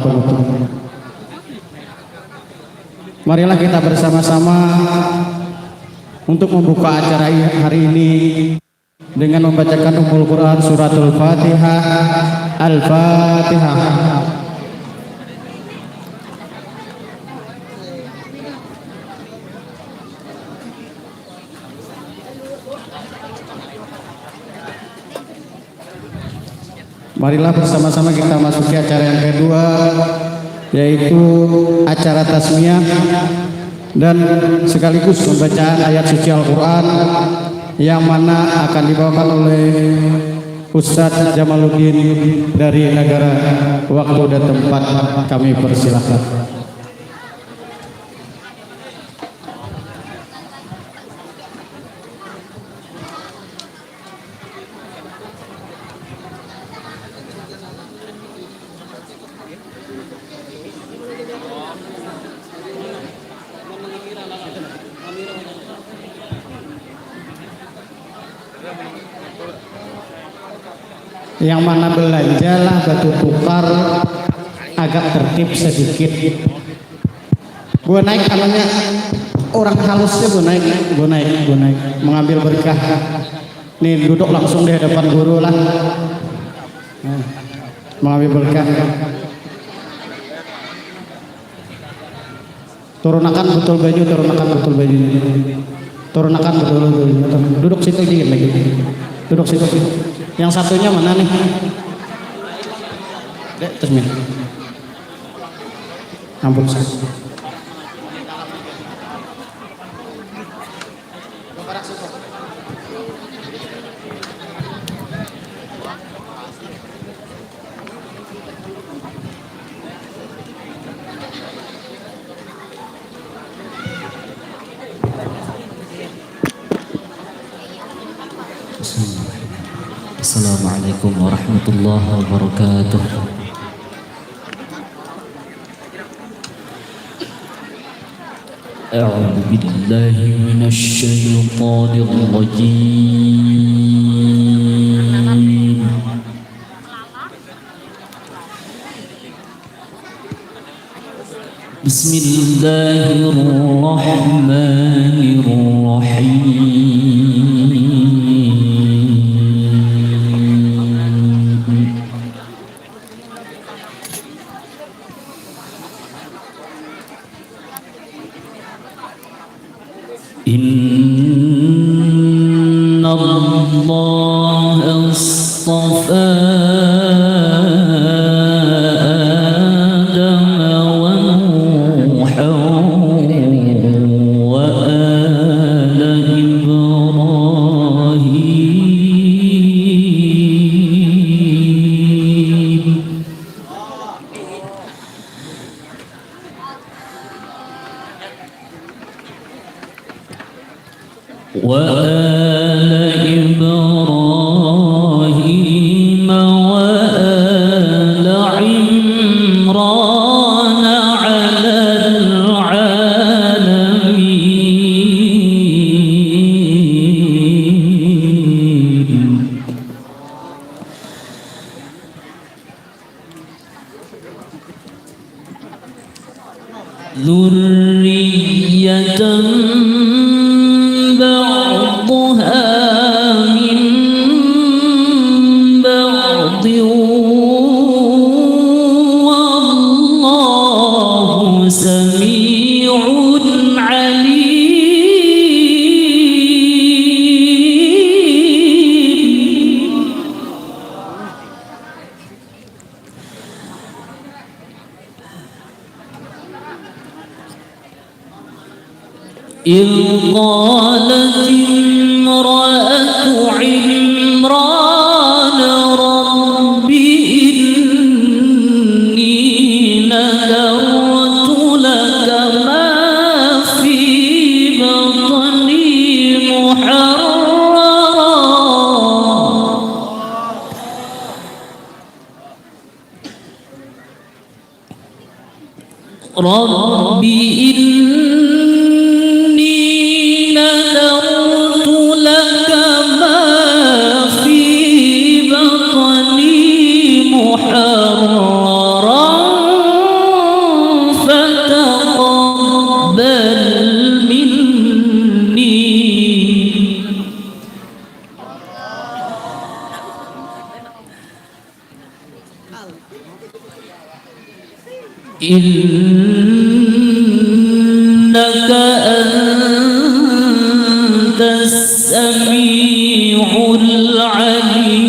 penutup. Marilah kita bersama-sama untuk membuka acara hari ini dengan membacakan Ummul Quran Suratul Fatihah. Al-Fatihah. Marilah bersama-sama kita masuki acara yang kedua, yaitu acara tasmiyah dan sekaligus pembacaan ayat suci Al-Quran yang mana akan dibawakan oleh Ustadz Jamaluddin dari negara. Waktu dan tempat kami persilahkan. Yang mana belanjalah batu tukar agak tertib sedikit. Gua naik anunya, orang halusnya gua naik mengambil berkah. Nih duduk langsung di hadapan guru lah, mengambil berkah. Turunakan betul baju, turunakan betul. Duduk situ dikit lagi, duduk situ. Yang satunya mana nih? Dek, terus min. Ampun. Assalamualaikum warahmatullahi wabarakatuh. A'udzu billahi minasy syaithanir rajim. Bismillahirrahmanirrahim. Inna Allah astafa Adam wa Nuhan wa ala Ibrahim وآل إبراهيم وآل عمران على العالمين ذرية بعضها من بعض والله سميع عليم. إذ قالت امرأة عمران رب إني نذرت لك ما في بطني محررا رب إني نذرت لك ما في بطني محررا إنك أنت السميع العليم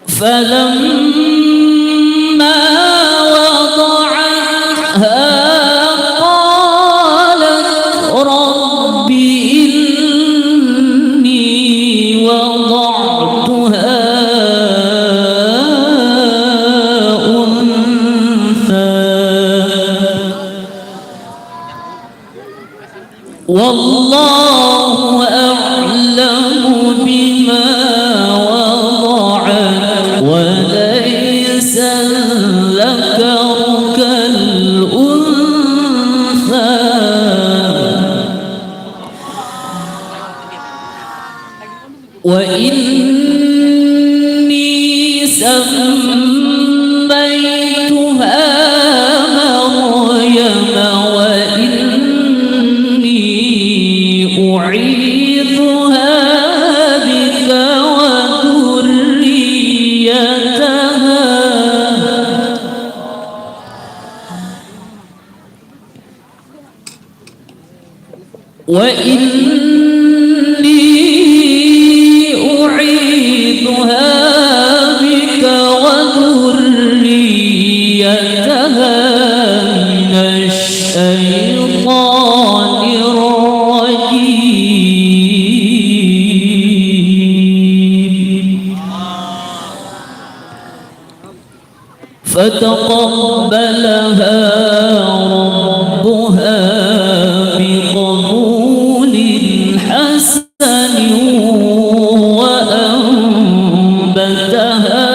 فلما وضعتها قالت رب إني وضعتها أنثى والله أعلم بما وضعت وليس الذكر كالأنثى وإني سميتها مريم وإني أعيذها بك وذريتها من الشيطان الرجيم فتقبلها ربها بقبول حسن وأنبتها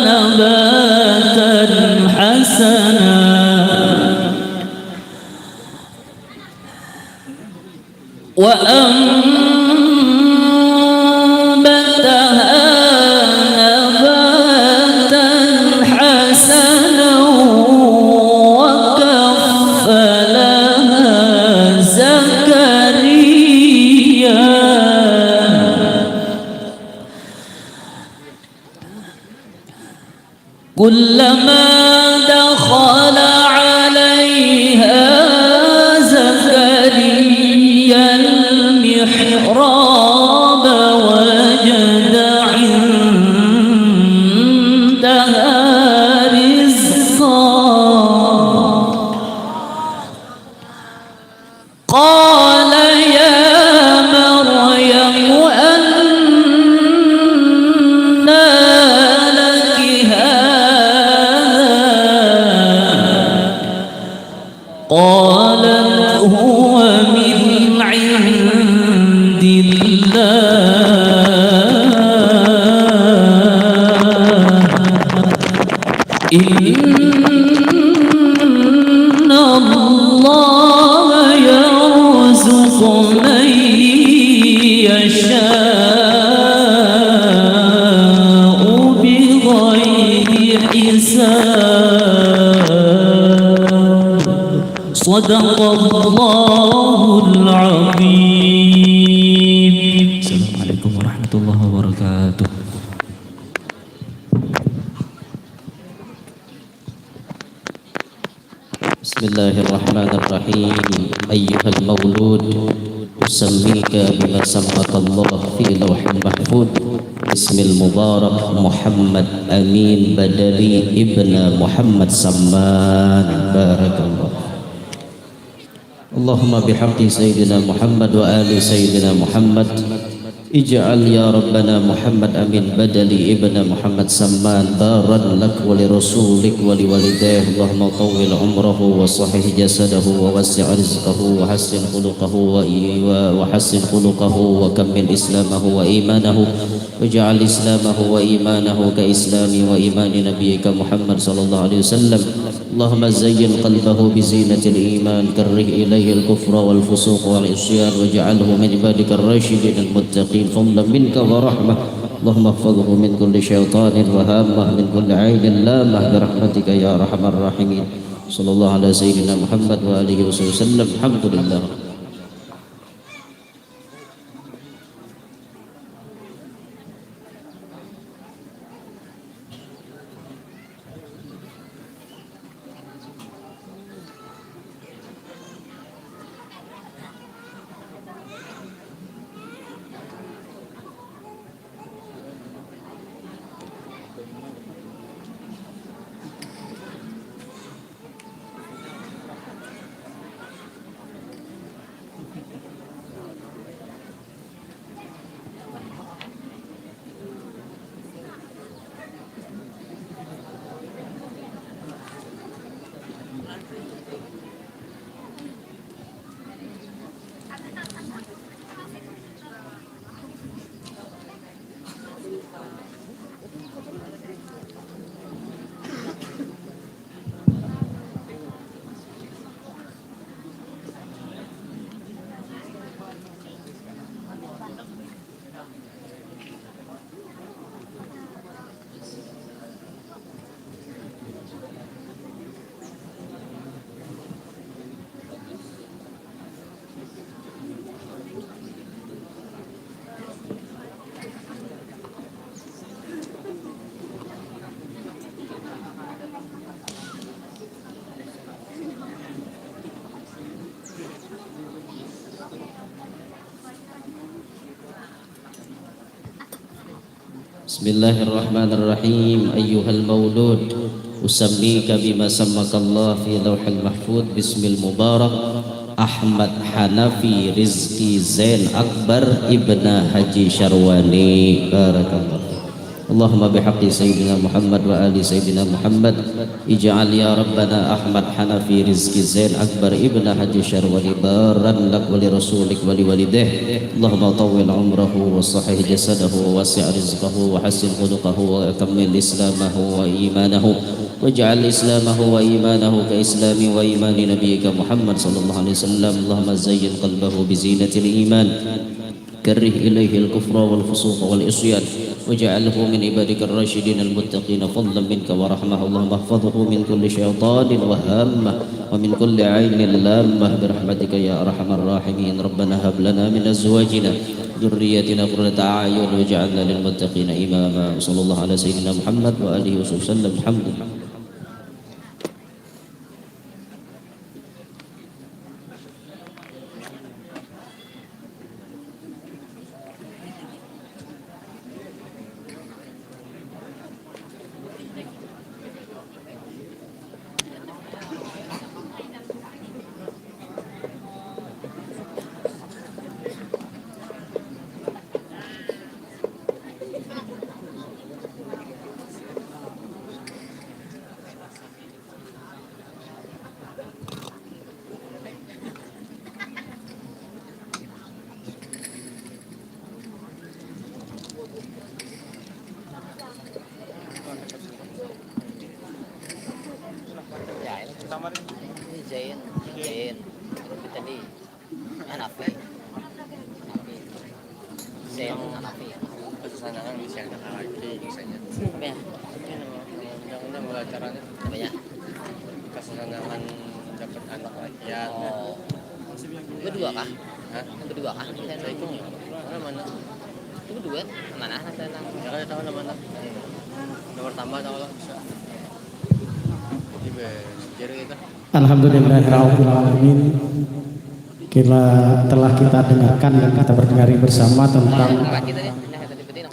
نباتا حسنا وكفلها زكريا كلما دخل عليها زكريا المحراب وجد عندها رزقا قال يا مريم أنى لك هذا قالت هو من عند الله إن الله يرزق من يشاء بغير حساب صدق الله العظيم. السلام عليكم ورحمة الله وبركاته. بسم الله الرحمن الرحيم. أيها المولود أسميك بما سماك الله في لوح محفوظ باسم المبارك محمد أمين بدري ابن محمد سمان بارك الله. اللهم بحق سيدنا محمد وآل سيدنا محمد اجعل يا ربنا محمد أمين بدلي ابن محمد سمان بارا لك ولرسولك ولوالديه. اللهم طول عمره وصحح جسده ووسع رزقه وحسن خلقه وكمل إسلامه وإيمانه واجعل إسلامه وإيمانه كإسلام وإيمان نبيك محمد صلى الله عليه وسلم. اللهم زين قلبه بزينة الإيمان كره إليه الكفر والفسوق والعصيان واجعله من عبادك الراشدين المتقين فضلا منك ورحمة. اللهم احفظه من كل شيطان وهامة من كل عين لامة برحمتك يا أرحم الراحمين. صلى الله على سيدنا محمد وآله وسلم. الحمد لله. Bismillahirrahmanirrahim. Ayyuhal maulud, usammika bima sammaka Allah fi lawhil mahfud. Bismil mubarak Ahmad Hanafi Rizki Zain Akbar Ibna Haji Syarwani. Barakallah. Allahumma bihaqqi Sayyidina Muhammad wa ali Sayyidina Muhammad ij'al ya Rabbana Ahmad Hanafi Rizki Zain Akbar Ibna Haji Syarwani baran lak wa li rasulik wa li walidih. Allahumma tawwil umrahu wa sahih jasadahu wa wasi' rizqahu wa hassin khuluqahu wa kammil islamahu wa imanahu waj'al islamahu wa imanahu ka islami wa imani nabiyyika Muhammad sallallahu alaihi wasallam. Allahumma zayyin qalbahu bi zinatil iman كره إليه الكفر والفسوق والعصيان وجعله من عبادك الراشدين المتقين فضلا منك ورحمة. اللهم احفظه من كل شيطان وهامة ومن كل عين لامة برحمتك يا أرحم الراحمين. ربنا هب لنا من أزواجنا ذريتنا قرة أعين واجعلنا للمتقين إماما. صلى الله على سيدنا محمد وآله وصحبه وسلم. الحمد لله. Zain tadi Hanafi Zain Hanafi kesenangan bisa lagi misalnya ya undang-undang mulai caranya ya kesenangan dapat anak lagi ya kedua kah kedua kah saya itu mana itu kedua mana anak saya ya kan tahu mana nomor tambah tahu lah bisa jadi kita Alhamdulillahirrahmanirrahim. Telah kita dengarkan dan kita berdengari bersama tentang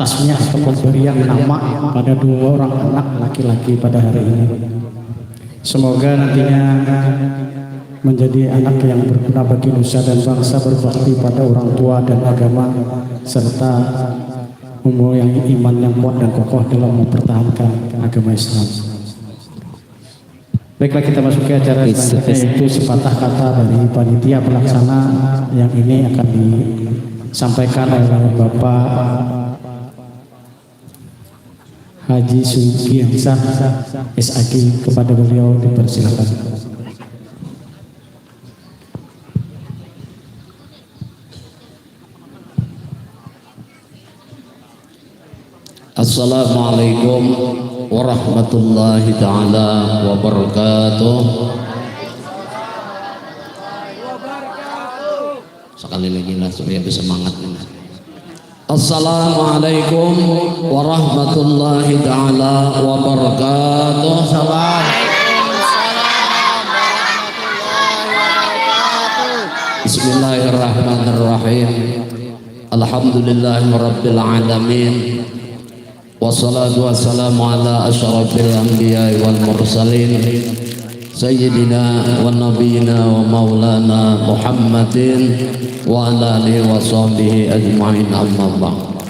tasmiyah atau pemberian nama pada dua orang anak laki-laki pada hari ini. Semoga nantinya menjadi anak yang berguna bagi nusa dan bangsa, berbakti pada orang tua dan agama, serta mempunyai iman yang kuat dan kokoh dalam mempertahankan agama Islam. Baiklah, kita masuk ke acara selanjutnya, yaitu sepatah kata dari panitia pelaksana yang ini akan disampaikan oleh Bapak Haji Sugiyansah SAG. Kepada beliau dipersilakan. Assalamualaikum warahmatullahi ta'ala wabarakatuh. Sekali lagi lah supaya bersemangat. Assalamualaikum warahmatullahi ta'ala wabarakatuh. Bismillahirrahmanirrahim. Alhamdulillahi rabbil alamin. Wassalatu wassalamu ala asyrafil anbiya wal mursalin sayyidina wa nabiyina wa maulana Muhammadin wa ala alihi wa sahbihi ajma'in, amma ba'd.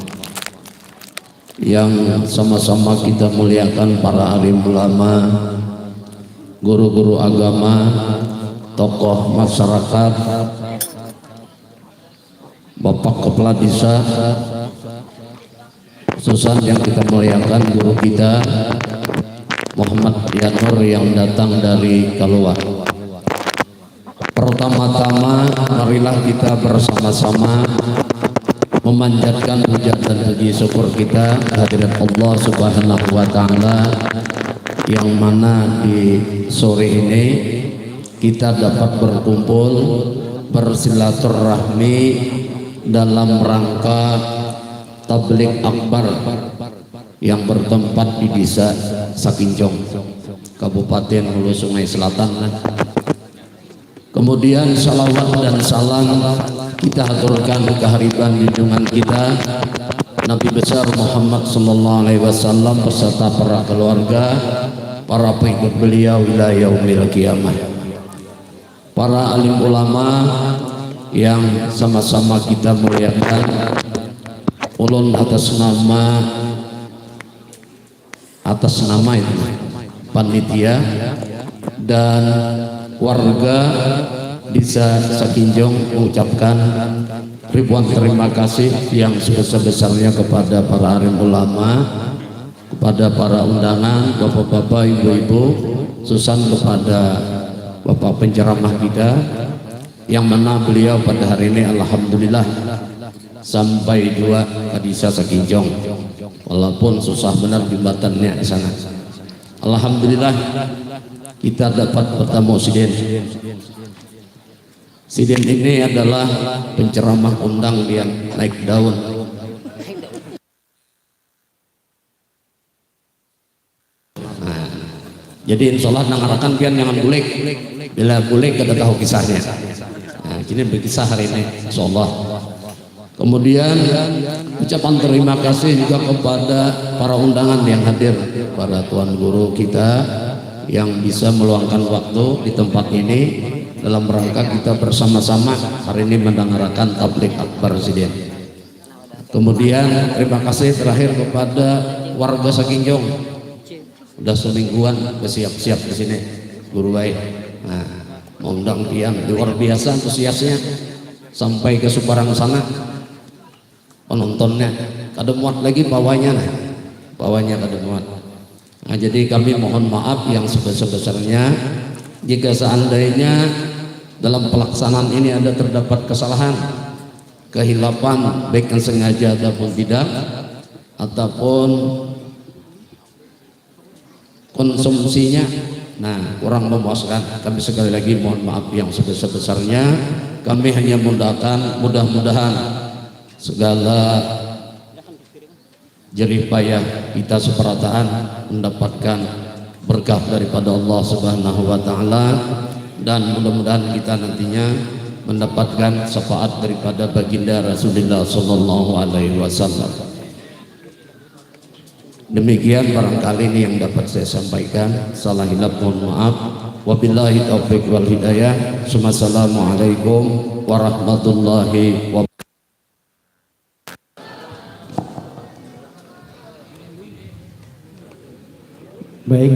Yang sama-sama kita muliakan para alim ulama, guru-guru agama, tokoh masyarakat, Bapak Kepala Desa, khususan yang kita muliakan guru kita Muhammad Yanur yang datang dari Kaluar. Pertama-tama marilah kita bersama-sama memanjatkan puja dan puji syukur kita kehadirat Allah Subhanahu wa taala, yang mana di sore ini kita dapat berkumpul bersilaturahmi dalam rangka tabligh akbar yang bertempat di desa Sakinjong, Kabupaten Hulu Sungai Selatan. Kemudian salawat dan salam kita aturkan kehadiran junjungan kita Nabi besar Muhammad sallallahu alaihi wasallam beserta para keluarga, para pengikut beliau ila yaumil qiyamah. Para alim ulama yang sama-sama kita muliakan, ulun atas nama itu panitia dan warga Desa Sakinjong mengucapkan ribuan terima kasih yang sebesar-besarnya kepada para alim ulama, kepada para undangan, bapak-bapak, ibu-ibu, khususan kepada bapak penceramah kita yang mana beliau pada hari ini alhamdulillah sampai 2 ke Desa Sakinjong, walaupun susah benar jembatannya di sana. Alhamdulillah kita dapat bertemu Siden ini adalah penceramah undang yang naik daun. Nah, jadi insya Allah nangarakan pian jangan bulik. Bila bulik kita tahu kisahnya. Nah, ini berkisah hari ini insya Allah. Kemudian ucapan terima kasih juga kepada para undangan yang hadir, para tuan guru kita yang bisa meluangkan waktu di tempat ini dalam rangka kita bersama-sama hari ini mendengarkan tabligh akbar Siden. Kemudian terima kasih terakhir kepada warga Sakinjong, udah semingguan bersiap-siap di sini guru baik. Nah, mengundang pian luar biasa antusiasnya sampai ke Suparang sana penontonnya kada muat lagi bawahnya kada muat. Nah, jadi kami mohon maaf yang sebesar-besarnya jika seandainya dalam pelaksanaan ini ada terdapat kesalahan, kehilapan baik yang sengaja ataupun tidak, ataupun konsumsinya kurang memuaskan, kami sekali lagi mohon maaf yang sebesar-besarnya. Kami hanya mudah-mudahan segala jerih payah kita seperataan mendapatkan berkah daripada Allah Subhanahu wa taala, dan mudah-mudahan kita nantinya mendapatkan syafaat daripada baginda Rasulullah sallallahu alaihi wasallam. Demikian barangkali ini yang dapat saya sampaikan. Salah hilaf mohon maaf. Wabillahi taufiq wal hidayah. Assalamualaikum warahmatullahi wabarakatuh. Baik,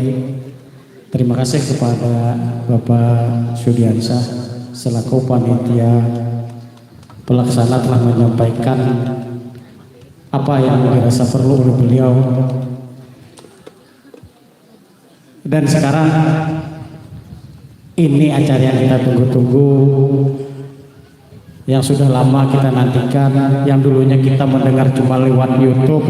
terima kasih kepada Bapak Sudiansyah selaku panitia pelaksana telah menyampaikan apa yang dirasa perlu oleh beliau. Dan sekarang ini acara yang kita tunggu-tunggu, yang sudah lama kita nantikan, yang dulunya kita mendengar cuma lewat YouTube.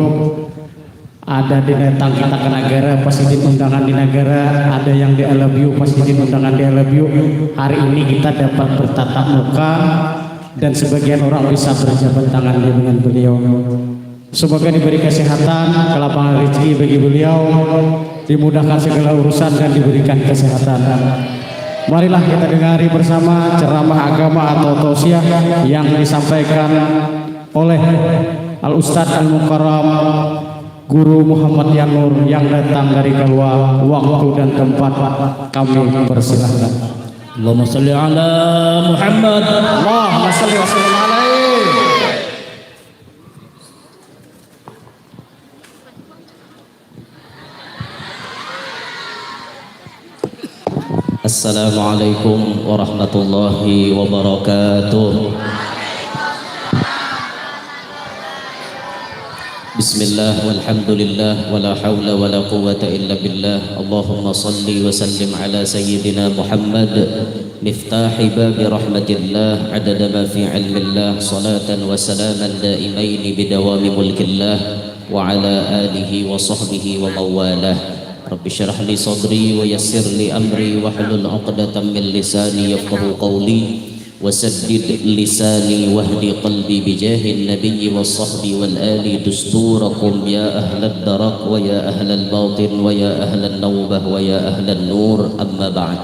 Ada di datang kita ke negara pas izin undangan di negara, ada yang di I Love You pas izin undangan di I Love You. Hari ini kita dapat bertatap muka dan sebagian orang bisa berjabat tangan dengan beliau. Semoga diberi kesehatan, kelapangan rezeki bagi beliau, dimudahkan segala urusan dan diberikan kesehatan. Marilah kita dengari bersama ceramah agama atau tausiah yang disampaikan oleh Al-Ustadz Al-Mukarram Guru Muhammad Yanur yang datang dari keluar waktu dan tempat. Kami persilahkan. Allahumma salli ala Muhammad. Allahumma salli wa sallim alaihi. Assalamualaikum warahmatullahi wabarakatuh. Bismillah walhamdulillah wala hawla wala quwwata illa billah. Allahumma salli wa sallim ala sayyidina Muhammad miftahi babi rahmatillah adada ma fi ilmillah, salatan wa salaman daimaini bidawami mulkillah wa ala alihi wa sahbihi wa mawalah. Rabbi syrah li sadri wa yassir li amri wa hlul 'uqdatam min lisani yafqahu qawli وسدد لساني واهدي قلبي بجاه النبي والصحب والآل دستوركم يا أهل الدرك ويا أهل الباطن ويا أهل النوبة ويا أهل النور. أما بعد.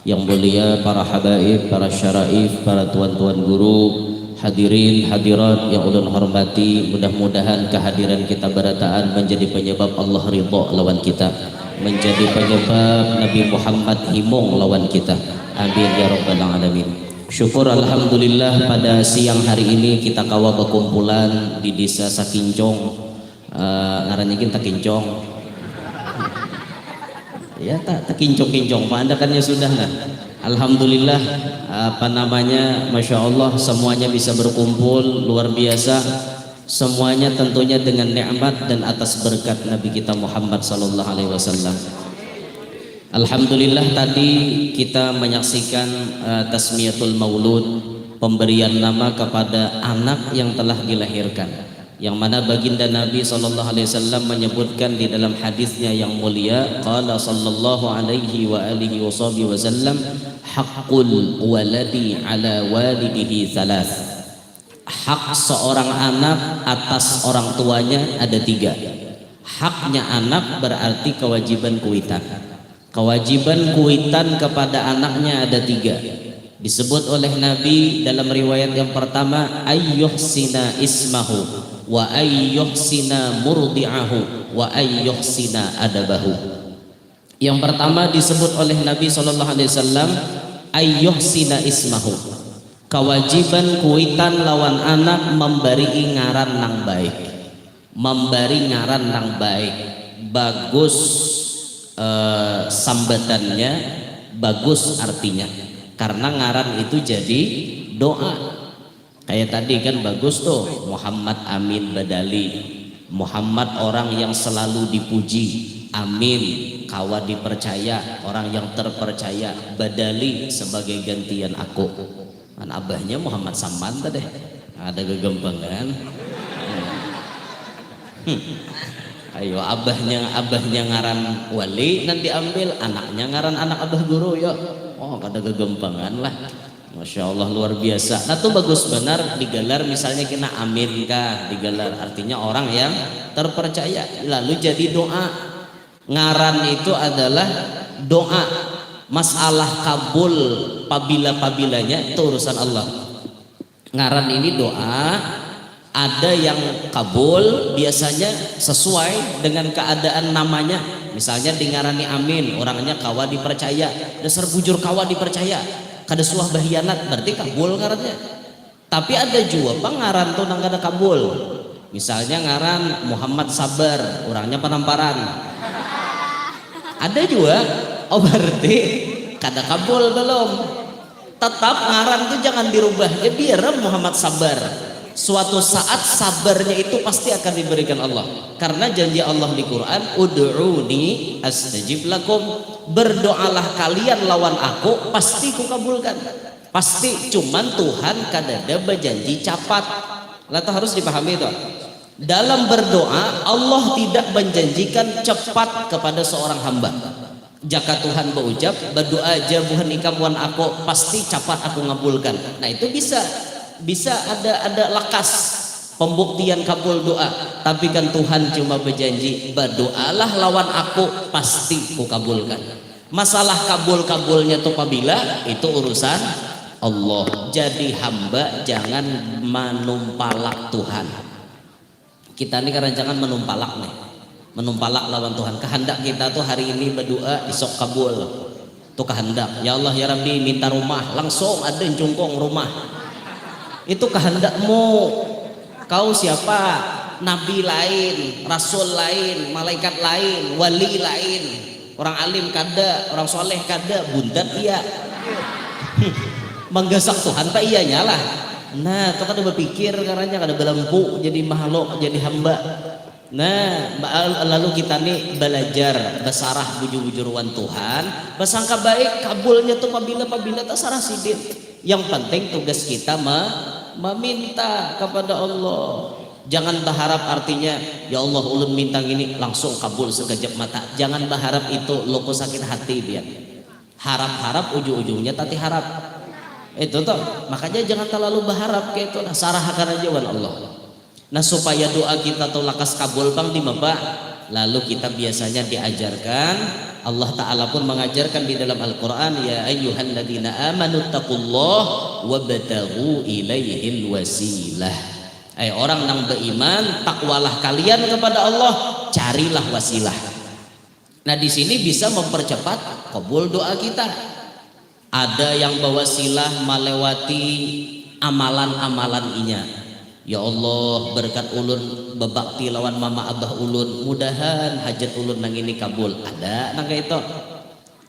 Yang mulia para habaib, para syaraif, para tuan-tuan guru, hadirin hadirat yang ulun hormati, mudah-mudahan kehadiran kita berataan menjadi penyebab Allah ridha lawan kita, menjadi penyebab Nabi Muhammad himung lawan kita. Amin ya rabbal alamin. Syukur alhamdulillah pada siang hari ini kita kawa berkumpulan di desa Sakincong, ngarannya kita Kincong. Ya tak kincong-kincong, pandakannya sudah lah. Alhamdulillah, Masya Allah, semuanya bisa berkumpul luar biasa. Semuanya tentunya dengan nikmat dan atas berkat Nabi kita Muhammad sallallahu alaihi wasallam. Alhamdulillah tadi kita menyaksikan tasmiyatul maulud, pemberian nama kepada anak yang telah dilahirkan, yang mana baginda Nabi sallallahu alaihi wasallam menyebutkan di dalam hadisnya yang mulia, qala sallallahu alaihi wa alihi wasallam, haqqul waladi ala walidihi thalath. Hak seorang anak atas orang tuanya ada 3. Haknya anak berarti kewajiban kuitan. Kewajiban kuitan kepada anaknya ada 3. Disebut oleh Nabi dalam riwayat yang pertama, ayyuhsina ismahu wa ayyuhsina murdi'ahu wa ayyuhsina adabahu. Yang pertama disebut oleh Nabi sallallahu alaihi wasallam, ayyuhsina ismahu. Kewajiban kuitan lawan anak memberi ngaran nang baik. Memberi ngaran nang baik. Bagus sambatannya, bagus artinya. Karena ngaran itu jadi doa. Kayak tadi kan bagus tuh, Muhammad Amin Badali, Muhammad orang yang selalu dipuji, Amin kawa dipercaya, orang yang terpercaya, Badali sebagai gantian aku. Kan abahnya Muhammad Saman tadi, ada gegempengan. Ayo abahnya ngaran Wali, nanti ambil anaknya ngaran anak abah guru ya. Oh ada gegempengan lah. Masya Allah luar biasa. Nah tuh bagus benar digelar, misalnya kena amin kah digelar, artinya orang yang terpercaya. Lalu jadi doa. Ngaran itu adalah doa. Masalah kabul pabilanya itu urusan Allah. Ngaran ini doa. Ada yang kabul biasanya sesuai dengan keadaan namanya. Misalnya di ngarani amin, orangnya kawa dipercaya, dasar bujur kawa dipercaya, kada suah bahianat, berarti kabul ngarannya. Tapi ada juga pengaran tuh nang kada kabul. Misalnya ngaran Muhammad Sabar, orangnya penamparan. Ada juga, oh berarti kada kabul belum. Tetap ngaran tuh jangan dirubah, biar Muhammad Sabar. Suatu saat sabarnya itu pasti akan diberikan Allah, karena janji Allah di Quran, ud'uni astajib lakum, berdoalah kalian lawan aku pasti kukabulkan. Pasti, cuman Tuhan kadada berjanji capat. Lalu harus dipahami itu. Dalam berdoa Allah tidak menjanjikan cepat kepada seorang hamba. Jika Tuhan berucap berdoa jabuhan ikam wan aku pasti cepat aku ngabulkan. Nah itu bisa ada lakas pembuktian kabul doa, tapi kan Tuhan cuma berjanji berdoalah lawan aku pasti ku kabulkan. Masalah kabulnya tuh apabila itu urusan Allah. Jadi hamba jangan menumpalak Tuhan. Kita ini karena jangan menumpalak nih, menumpalak lawan Tuhan. Kehendak kita tuh hari ini berdoa isok kabul tuh kehendak. Ya Allah ya Rabbi minta rumah, langsung ada yang jungkong rumah. Itu kehendakmu. Kau siapa? Nabi lain, Rasul lain, malaikat lain, wali lain, orang alim kada, orang soleh kada, bundat iya. Menggasak Tuhan tak iya nyalah. Nah, kau kada berpikir karena kada belempu jadi makhluk, jadi hamba. Nah, lalu kita nih belajar besarah bujur-bujuruan Tuhan, bersangka baik kabulnya tuh pabila tak sarah sidin. Yang penting tugas kita meminta kepada Allah. Jangan berharap artinya ya Allah ulun minta gini langsung kabul sekejap mata. Jangan berharap itu loko sakit hati biar. Harap-harap ujung-ujungnya tati harap. Itu toh. Makanya jangan terlalu berharap kayak itu. Sarahkan aja wan Allah. Nah supaya doa kita tuh lakas kabul bang di Bapak. Lalu kita biasanya diajarkan Allah Ta'ala pun mengajarkan di dalam Al-Quran, ya ayyuhalladzina amanu taqullah wabtaghu ilaihil wasilah. Orang yang beriman, takwalah kalian kepada Allah, carilah wasilah. Nah di sini bisa mempercepat kabul doa kita. Ada yang berwasilah melewati amalan-amalan inya. Ya Allah, berkat ulun bebakti lawan mama abah ulun, mudahan hajat ulun nang ini kabul. Ada nang kayak itu.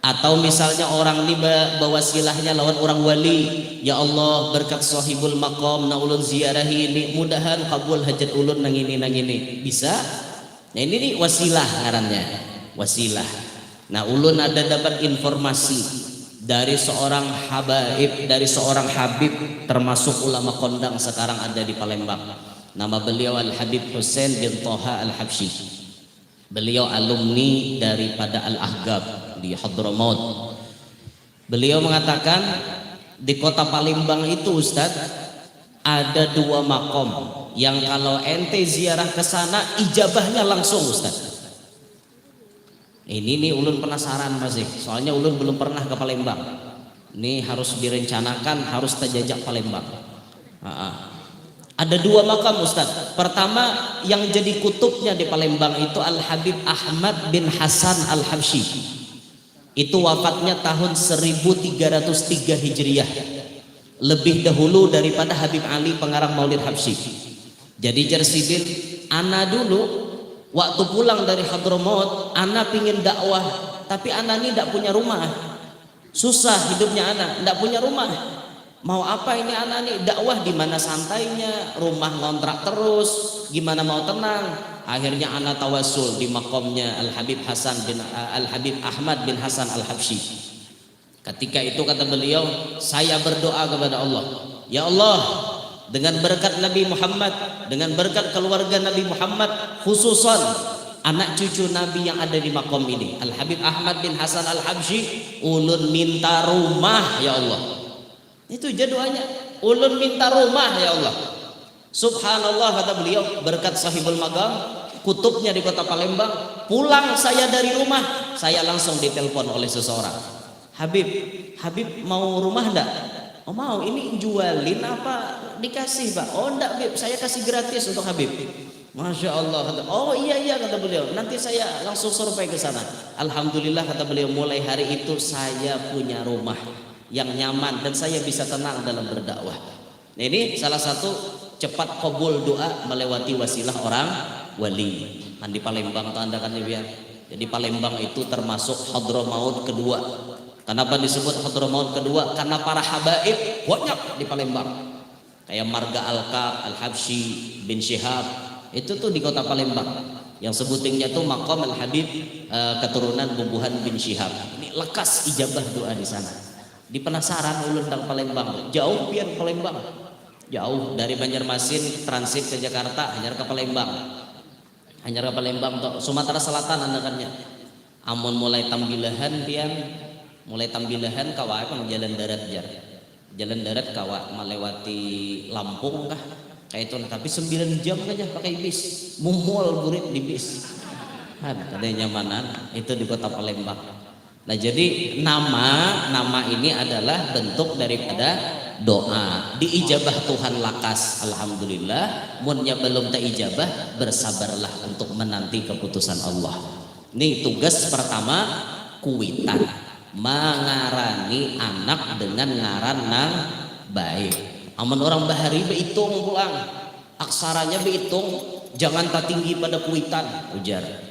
Atau misalnya orang ini bawasilahnya lawan orang wali, ya Allah berkat sahibul maqam na ulun ziarahi ini, mudahan kabul hajat ulun nang ini. Bisa? Nah ini nih wasilah ngarannya, wasilah. Nah ulun ada dapat informasi dari seorang habaib, dari seorang habib, termasuk ulama kondang sekarang ada di Palembang. Nama beliau Al-Habib Husain bin Thaha Al-Habsyi. Beliau alumni daripada Al-Ahgab di Hadramaut. Beliau mengatakan di kota Palembang itu Ustaz ada 2 makom yang kalau ente ziarah ke sana ijabahnya langsung Ustaz. Ini nih ulun penasaran masih, soalnya ulun belum pernah ke Palembang. Ini harus direncanakan, harus terjajak Palembang. Ada 2 makam Ustaz. Pertama yang jadi kutubnya di Palembang itu Al-Habib Ahmad bin Hasan Al-Habsyi. Itu wafatnya tahun 1303 Hijriah. Lebih dahulu daripada Habib Ali pengarang Maulid Habsyi. Jadi Jarsidin, ana dulu waktu pulang dari Hadramaut, ana pingin dakwah, tapi ana ini tidak punya rumah, susah hidupnya ana, tidak punya rumah. Mau apa ini ana ini dakwah di mana santainya, rumah ngontrak terus, gimana mau tenang? Akhirnya ana tawasul di makomnya Al Habib Ahmad bin Hasan Al Habsyi. Ketika itu kata beliau, saya berdoa kepada Allah, ya Allah, dengan berkat Nabi Muhammad, dengan berkat keluarga Nabi Muhammad, khususan anak cucu Nabi yang ada di makom ini, Al Habib Ahmad bin Hasan Al Habsyi, ulun minta rumah ya Allah. Itu aja doanya, ulun minta rumah ya Allah. Subhanallah kata beliau, berkat sahibul maqam, kutubnya di kota Palembang, pulang saya dari rumah, saya langsung ditelepon oleh seseorang, Habib mau rumah enggak? Oh mau, ini jualin apa dikasih Pak? Oh enggak Bib, saya kasih gratis untuk Habib. Masya Allah kata, oh iya kata beliau, nanti saya langsung survei ke sana. Alhamdulillah kata beliau, mulai hari itu saya punya rumah yang nyaman dan saya bisa tenang dalam berdakwah. Nah, ini salah satu cepat kabul doa melewati wasilah orang wali. Nah, di Palembang tuh anda kan ya. Jadi Palembang itu termasuk Hadramaut kedua. Kenapa disebut Hadramaut kedua? Karena para habaib banyak di Palembang. Kayak Marga Al-Kab, Al-Habsyi bin Syihab, itu tuh di kota Palembang. Yang sebutingnya tuh Maqam Al-Habib keturunan Bubuhan bin Syihab. Ini lekas ijabah doa di sana. Di penasaran ulun tentang Palembang. Jauh pian Palembang. Jauh dari Banjarmasin transit ke Jakarta, hanyar ke Palembang. Hanyar ke Palembang tuh Sumatera Selatan anakannya. Amun mulai Tambilahan pian, mulai Tambilahan kawa kan jalan darat jar. Jalan darat kawa melewati Lampung kah? Kayak itu, tapi 9 jam aja pakai bis. Mumpul burit di bis. Adanya nyamanan itu di kota Palembang. Nah jadi nama ini adalah bentuk daripada doa. Diijabah Tuhan lakas, alhamdulillah. Munnya belum terijabah, bersabarlah untuk menanti keputusan Allah. Ini tugas pertama, kuitan, mengarani anak dengan ngaran nang baik. Amun orang bahari behitung pulang, aksaranya behitung, jangan tak tinggi pada kuitan, ujar.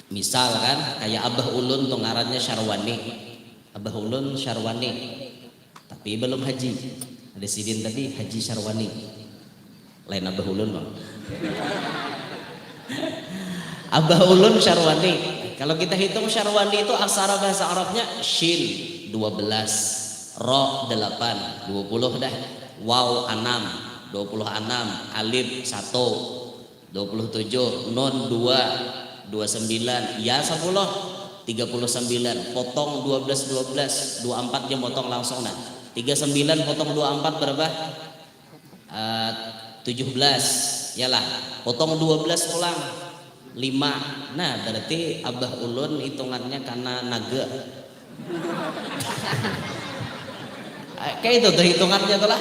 Misal kan kayak Abah Ulun tuh ngarannya Syarwani, Abah Ulun Syarwani, tapi belum haji. Ada sidin tadi Haji Syarwani, lain Abah Ulun bang. Abah Ulun Syarwani. Kalau kita hitung Syarwani itu aksara bahasa Arabnya Shin 12, Ro 8, 20 dah, Waw 6, 26, Alif 1, 27, Nun 2, 29, ya 10, 39, potong 12, 24 dia potong langsung nah. 39 potong 24 berapa? 17, yalah, potong 12 pulang. 5. Nah berarti abah ulun hitungannya karena naga. Kayak itu tuh hitungannya tuh lah.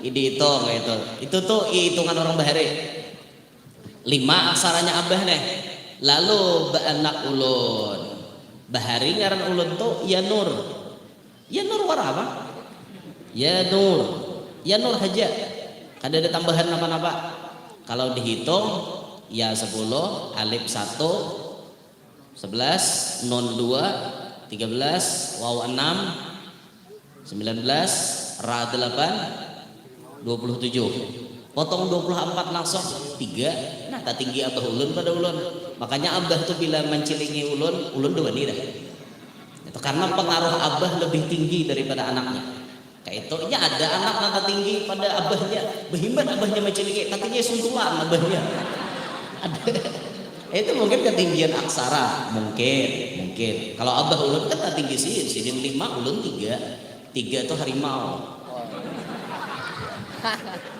Dihitung kayak itu. Itu tuh hitungan orang bahari. 5 aksaranya abah nih. Lalu anak ulun. Bahari ngaran ulun tuh ya nur. Ya nur war apa? Ya nur. Ya nur haja. Kada ada tambahan apa-apa. Kalau dihitung ya 10, alif 1, 11, nun 2, 13, waw 6, 19, ra 8, 27. Potong 24 langsung 3. Nah tak tinggi abah ulun pada ulun. Makanya abah tuh bila mencilingi ulun 2 nih dah. Itu karena pengaruh abah lebih tinggi daripada anaknya. Kayak itu, ya ada anak nata tinggi pada abahnya, berhimbat abahnya mencilingi, katanya suntulan abahnya. Ada. Itu mungkin ketinggian aksara, mungkin. Kalau abah ulun kan tak tinggi sih, sidin 5, ulun 3. 3 itu harimau.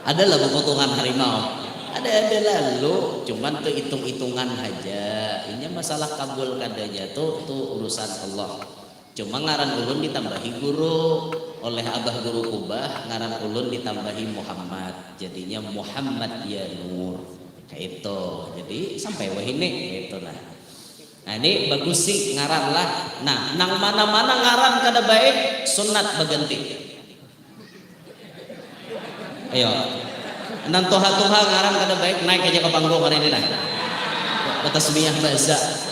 Ada lah pemotongan harimau. Ada lalu, cuman tuh hitung-hitungan aja. Ini masalah kabul kadanya tuh urusan Allah. Cuma ngaran ulun ditambahi guru oleh abah guru kubah, ngaran ulun ditambahi Muhammad, jadinya Muhammad ya Nur kayak itu. Jadi sampai wah ini gitu lah. Nah ini bagus sih ngaran lah. Nah nang mana-mana ngaran kada baik sunat berganti. Ayo nang toha-toha ngaran kada baik naik aja ke panggung hari ini lah. Tasbih bahasa.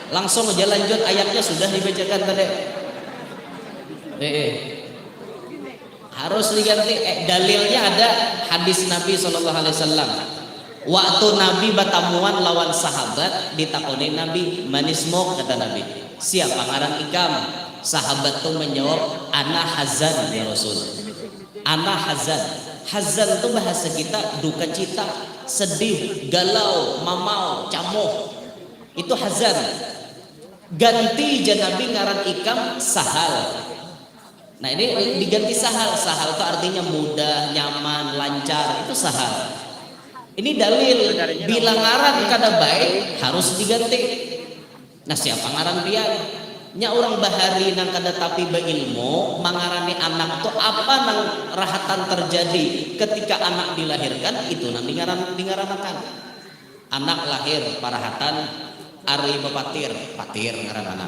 Langsung aja lanjut ayatnya sudah dibacakan tadi. Harus diganti. Dalilnya ada hadis Nabi SAW. Waktu Nabi bertamuan lawan sahabat, ditakoni Nabi, manismok kata Nabi. Siapa ngaran ikam? Sahabat tuh menjawab, ana hazan ya Rasul. Ana hazan. Hazan itu bahasa kita duka cita, sedih, galau, mamau, camoh. Itu hazan. Ganti Nabi ngaran ikam sahal. Nah ini diganti sahal. Sahal itu artinya mudah, nyaman, lancar. Itu sahal. Ini dalil bila ngaran kada baik harus diganti. Nah siapa ngaran dia? Nya orang bahari nang kada tapi beilmu mangarani anak tuh apa nang rahatan terjadi ketika anak dilahirkan itu nang dingaranakan. Anak lahir parahatan Ari bepatir, patir ngaran anak.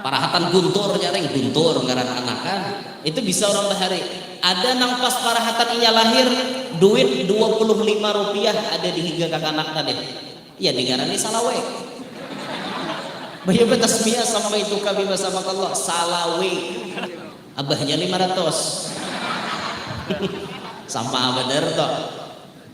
Parahatan guntur nyaring guntur ngaran anak kan. Itu bisa orang bahari. Ada nang pas parahatan inya lahir duit 25 rupiah ada di higa kakak anak tadi. Ya dingarani salawe. Bahaya tasbih sama itu kami bersama Allah salawe. Abahnya 500. Sama bener toh.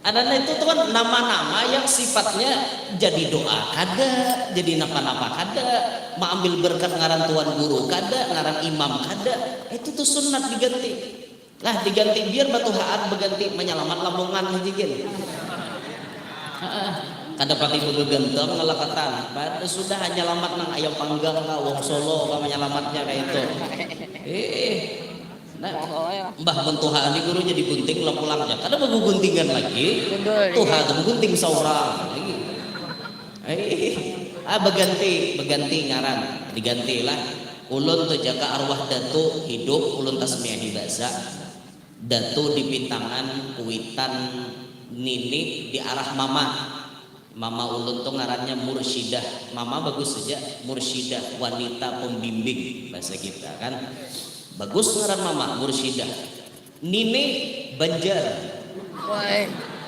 Ada itu tuh kan nama-nama yang sifatnya jadi doa kada, jadi napa-napa kada, mau ambil berkat ngaran tuan guru kada, ngaran imam kada, itu tuh sunat diganti. Lah diganti biar batu haat berganti menyelamat lambungan hijigin. Kada pati budu genteng ngelakatan, pada sudah hanya lamat nang ayam panggang ka wong Solo ka menyelamatnya kayak itu. Nah, mbah bentuhan ini gurunya digunting lo pulangnya. Kada mau guntingan lagi. Tuhan tuh gunting seorang lagi. Beganti ngaran, digantilah. Ulun tuh jaga arwah datu hidup, ulun tasmiyahi bahasa. Datu di pintangan, kuitan nini di arah mama. Mama ulun tuh ngarannya mursyidah. Mama bagus saja, mursyidah, wanita pembimbing bahasa kita kan. Bagus ngaran mama mursyidah. Nini Banjar.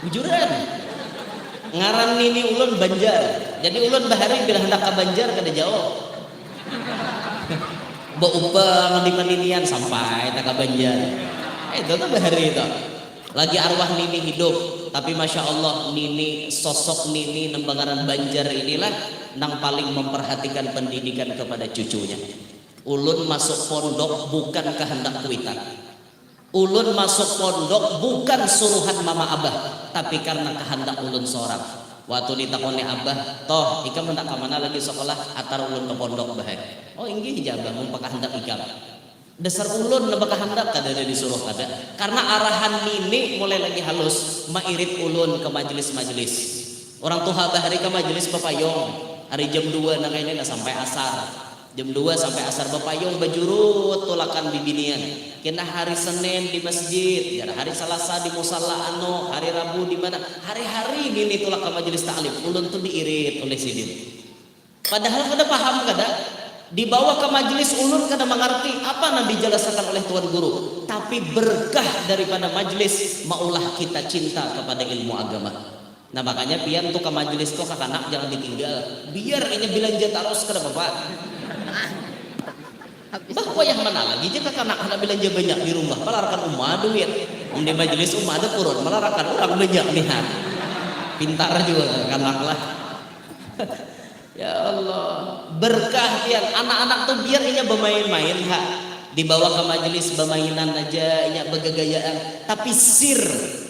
Bujuran. Ngaran nini ulun Banjar. Jadi ulun bahari bila hendak ke Banjar kada jauh. Baupang di maninian sampai tak ke Banjar. Itu tuh bahari itu. Lagi arwah nini hidup, tapi masya Allah nini sosok nini nembangaran Banjar inilah nang paling memperhatikan pendidikan kepada cucunya. Ulun masuk pondok bukan kehendak kuitan. Ulun masuk pondok bukan suruhan mama abah, tapi karena kehendak ulun seorang. Waktu ditakoni abah, toh ikam hendak ke mana lagi sekolah? Atar ulun ke pondok bahaya. Oh inggih jabah mun kehendak ikam. Dasar ulun nebak kehendak kada ada disuruh kada. Karena arahan nini mulai lagi halus, mairit ulun ke majelis-majelis. Orang tuha bahari ke majelis bepayong hari jam 2 nang ini sampai asar. Jam 2 sampai asar bepayong bajurut tulakan bibinian. Kena hari Senin di masjid, ya hari Selasa di musalla anu, hari Rabu di mana? Hari-hari gini tulak ke majelis taklim. Ulun tuh diirit oleh sidin. Padahal kada paham kada dibawa ke majelis ulun kada mengerti apa yang dijelaskan oleh tuan guru. Tapi berkah daripada majelis maulah kita cinta kepada ilmu agama. Nah makanya pian tuh ke majelis tuh kakak jangan ditinggal. Biar ini belanja terus kada bapak. Bah yang mana lagi jika kakak belanja banyak di rumah melarakan umah duit. Di majelis umah ada turun melarakan orang banyak lihat. Pintar juga kanak lah. Ya Allah, berkah pian anak-anak tuh biar inya bermain-main ha. Dibawa ke majelis bermainan aja inya bergegayaan, tapi sir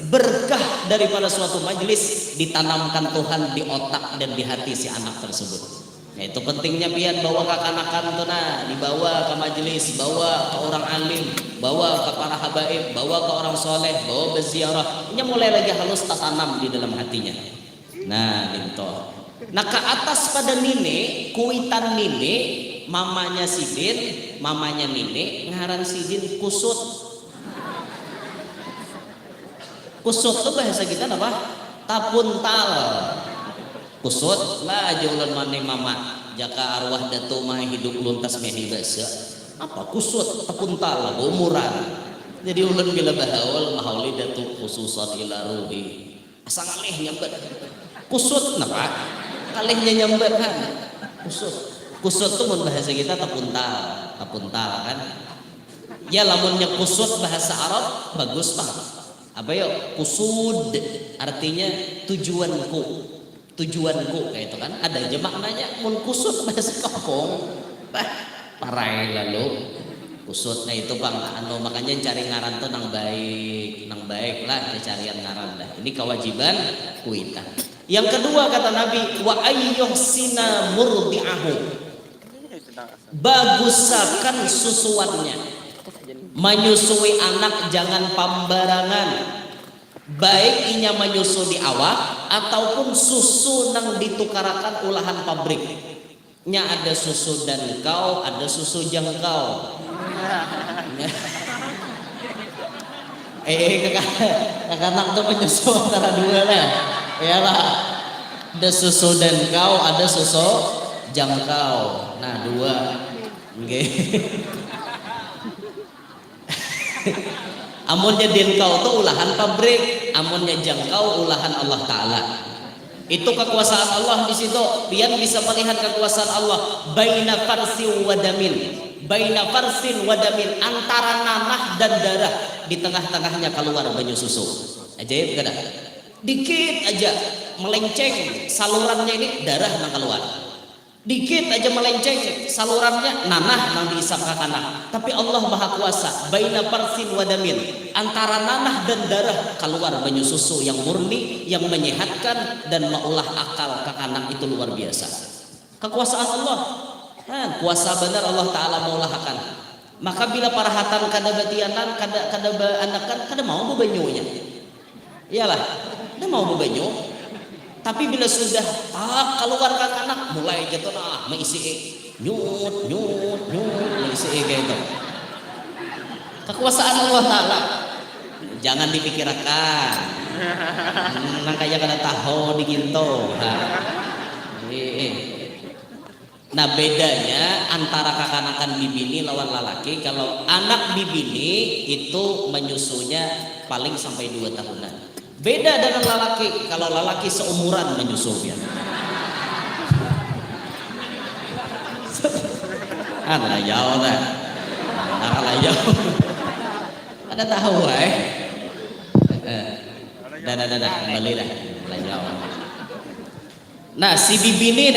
berkah daripada suatu majelis ditanamkan Tuhan di otak dan di hati si anak tersebut. Nah, itu pentingnya pian bawa ke kanak-kanak tuh nah, dibawa ke majelis, bawa ke orang alim, bawa ke para habaib, bawa ke orang soleh, bawa berziarah. Inya mulai lagi halus tertanam di dalam hatinya. Nah, gitu. Nah ke atas pada nini, kuitan nini, mamanya sidin, mamanya nini, ngaran sidin kusut. Kusut itu bahasa kita apa? Tapuntal. Kusut lah jaulan mana mama, jaka arwah datu mah hidup luntas mehi bahasa. Apa kusut? Tapuntal, umuran. Jadi ulun bila bahaul mahauli datu khususan ila ruhi. Asal alih nyambat. Kusut napa? Kalihnya nyambat kan kusut tuh mun bahasa kita tapuntal kan ya lamunnya kusut bahasa Arab bagus pak apa ya kusud artinya tujuanku kayak itu kan ada aja maknanya mun kusut bahasa kampung parai lalu kusut. Nah itu bang anu makanya cari ngaran tuh nang baik lah carian ngaran dah ini kewajiban kuitan. Yang kedua kata Nabi wa ayyuhsina murdi'ahu, bagusakan susuannya. Menyusui anak jangan pambarangan, baik inya menyusu di awak ataupun susu nang ditukarakan olahan pabrik. Nya ada susu dangkau, ada susu jangkau. Kakak tuh menyusu antara dua lah. Iyalah, ada susu dangkau, ada susu jangkau. Nah dua, okay. Amunnya dangkau tuh ulahan pabrik, amunnya jangkau ulahan Allah Taala. Itu kekuasaan Allah di situ. Pian bisa melihat kekuasaan Allah. Baina farsin wadamin, baina farsin wadamin, antara nanah dan darah di tengah-tengahnya keluar banyu susu. Ajaib kada? Dikit aja melenceng salurannya ini darah nang keluar. Dikit aja melenceng salurannya nanah nang diisap ke kanan. Tapi Allah Maha Kuasa. Baina farsin wadamin, antara nanah dan darah keluar banyu susu yang murni, yang menyehatkan dan mengolah akal ke kanan itu luar biasa. Kekuasaan Allah. Nah, kuasa benar Allah Taala maulahkan. Maka bila para hatan kada batianan, kada anakan, kada mau banyunya. Iyalah. Dia mau berbanyu, tapi bila sudah keluarkan anak mulai jatuh mengisi nyut mengisi kayak itu. Kekuasaan Allah Taala jangan dipikirkan. Nang kaya kada tahu diginto. Nah bedanya antara kakanakan bibini lawan lalaki, kalau anak bibini itu menyusunya paling sampai 2 tahunan. Beda dengan lalaki, kalau lalaki seumuran menyusunya. Ada jauh dah, ada jauh. Ada tahu dah kembali dah, jauh. Nah si bibini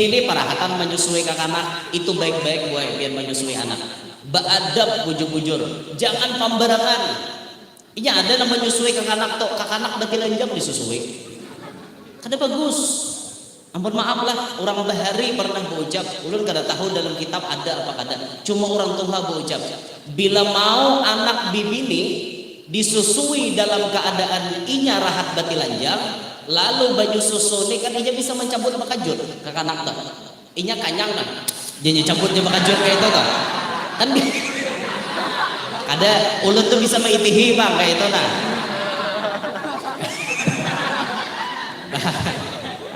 nih parahatan menyusui kakak itu baik-baik biar menyusui anak. Beadab bujur-bujur, jangan pemberangan. Iya ada yang menyusui kakak berarti lanjang disusui. Kada bagus. Ampun maaf lah, orang bahari pernah berucap, ulun kada tahu dalam kitab ada apa kada. Cuma orang tua berucap, bila mau anak bibini disusui dalam keadaan inya rahat batilanjang, lalu baju susu ini kan inya bisa mencabut bakajut ke kanak tuh, inya kanyang nah dia cabutnya bakajut kayak itu tuh kan ada ulut tuh bisa mengitihi bang kayak itu nah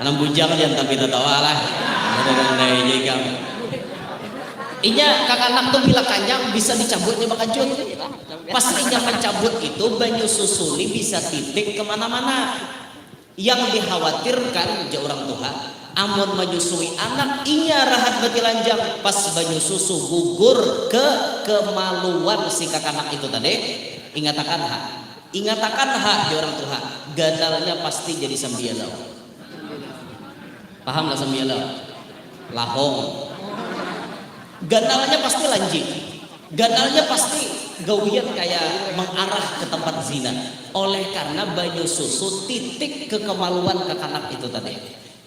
anak bujang jangan tapi tertawa lah inya kakanak tuh bila kanyang bisa dicabutnya bakajut. Pas inya mencabut itu banyu susuli bisa titik kemana-mana. Yang dikhawatirkan jauh orang tua amun menyusui anak inya rahat batilanjang pas banyu susu gugur ke kemaluan si kakanak itu tadi. Ingatakan jauh orang tua gadalnya pasti jadi sambielau. Paham lah sambielau? Lahong. Ganalnya pasti lanjut, ganalnya pasti gawian kayak mengarah ke tempat zina. Oleh karena banyu susu titik ke kemaluan kekanak itu tadi.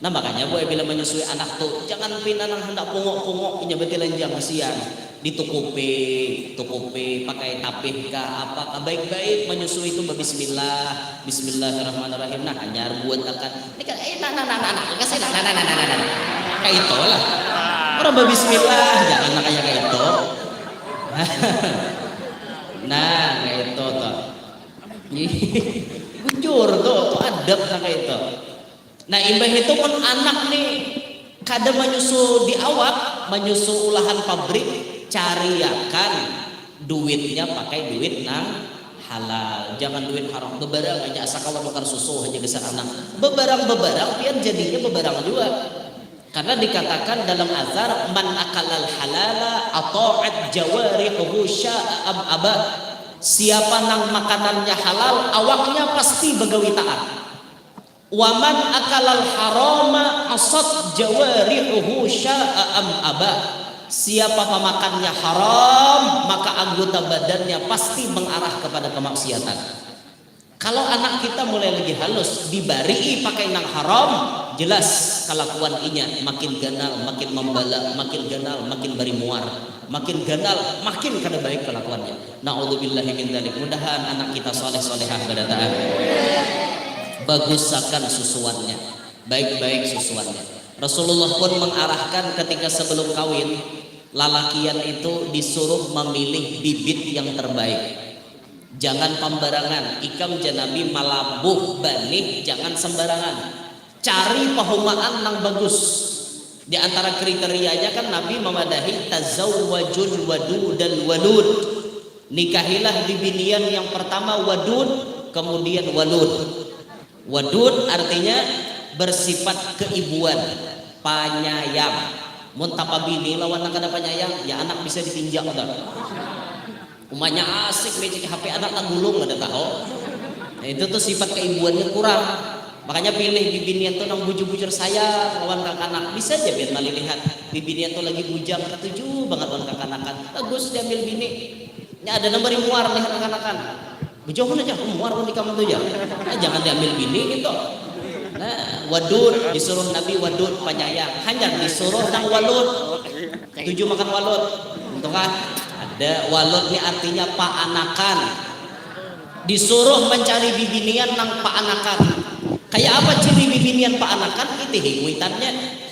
Nah makanya boy bila menyusui anak tuh jangan pinanang hendak pungok batilanjang kasihan. Ditukupi pakai tapih kah apa baik-baik menyusui itu bismillah, bismillahirrahmanirrahim. Nah hanya buat akan ini kan kasih kayak itulah. Orang berbismillah jangan kayak itu. Nah kayak itu tuh bujur tuh adab kayak itu. Nah imbah itu pun anak nih kadang menyusu di awak, menyusu olahan pabrik, cariakan duitnya pakai duit nang halal, jangan duit haram. Bebarang aja asal kawan bakar susu aja besar anak bebarang biar jadinya bebarang juga. Karena dikatakan dalam azhar man akalal halala ata'at jawarihuhu sya'a am aba. Siapa nang makanannya halal awaknya pasti begawi taat. Wa man akalal harama asat jawarihuhu sya'a am aba. Siapa pemakannya haram maka anggota badannya pasti mengarah kepada kemaksiatan. Kalau anak kita mulai lagi halus dibari pakai nang haram, jelas kelakuan inya makin ganal, makin membala, makin ganal, makin bari muar, makin ganal, makin kada baik kelakuannya. Na'udzubillahi min dzalik. Mudahan anak kita soleh-solehah kedataan. Bagusakan susuannya, baik-baik susuannya. Rasulullah pun mengarahkan ketika sebelum kawin, lalakian itu disuruh memilih bibit yang terbaik. Jangan pembarangan, ikam janabi malabuh banih, jangan sembarangan. Cari pahumaan yang bagus. Di antara kriterianya kan Nabi memadahi tazawwajul wadud dan walud. Nikahilah di binian yang pertama wadud, kemudian walud. Wadud artinya bersifat keibuan, panyayang. Muntapa bini lawan kada panyayang, ya anak bisa ditinjak dah. Umanya asik becek HP anak tak gulung ada tahu. Nah, itu tuh sifat keibuannya kurang. Makanya pilih bibinian tuh nang bujur-bujur sayang lawan kakanak. Bisa aja biar mali lihat bibinian tuh lagi bujang ketujuh banget lawan kakanakan. Bagus diambil bini. Nya ada nomor muar lihat kakanakan. Bujung aja muar pun di kamar tuh ya. Nah, jangan diambil bini gitu. Nah, wadud disuruh Nabi wadud penyayang. Hanya disuruh nang walud. Tujuh makan walud. Untuk kan? Ada walud ini artinya paanakan. Disuruh mencari bibinian nang paanakan. Kayak apa ciri bibinian paanakan? Itu kuitannya.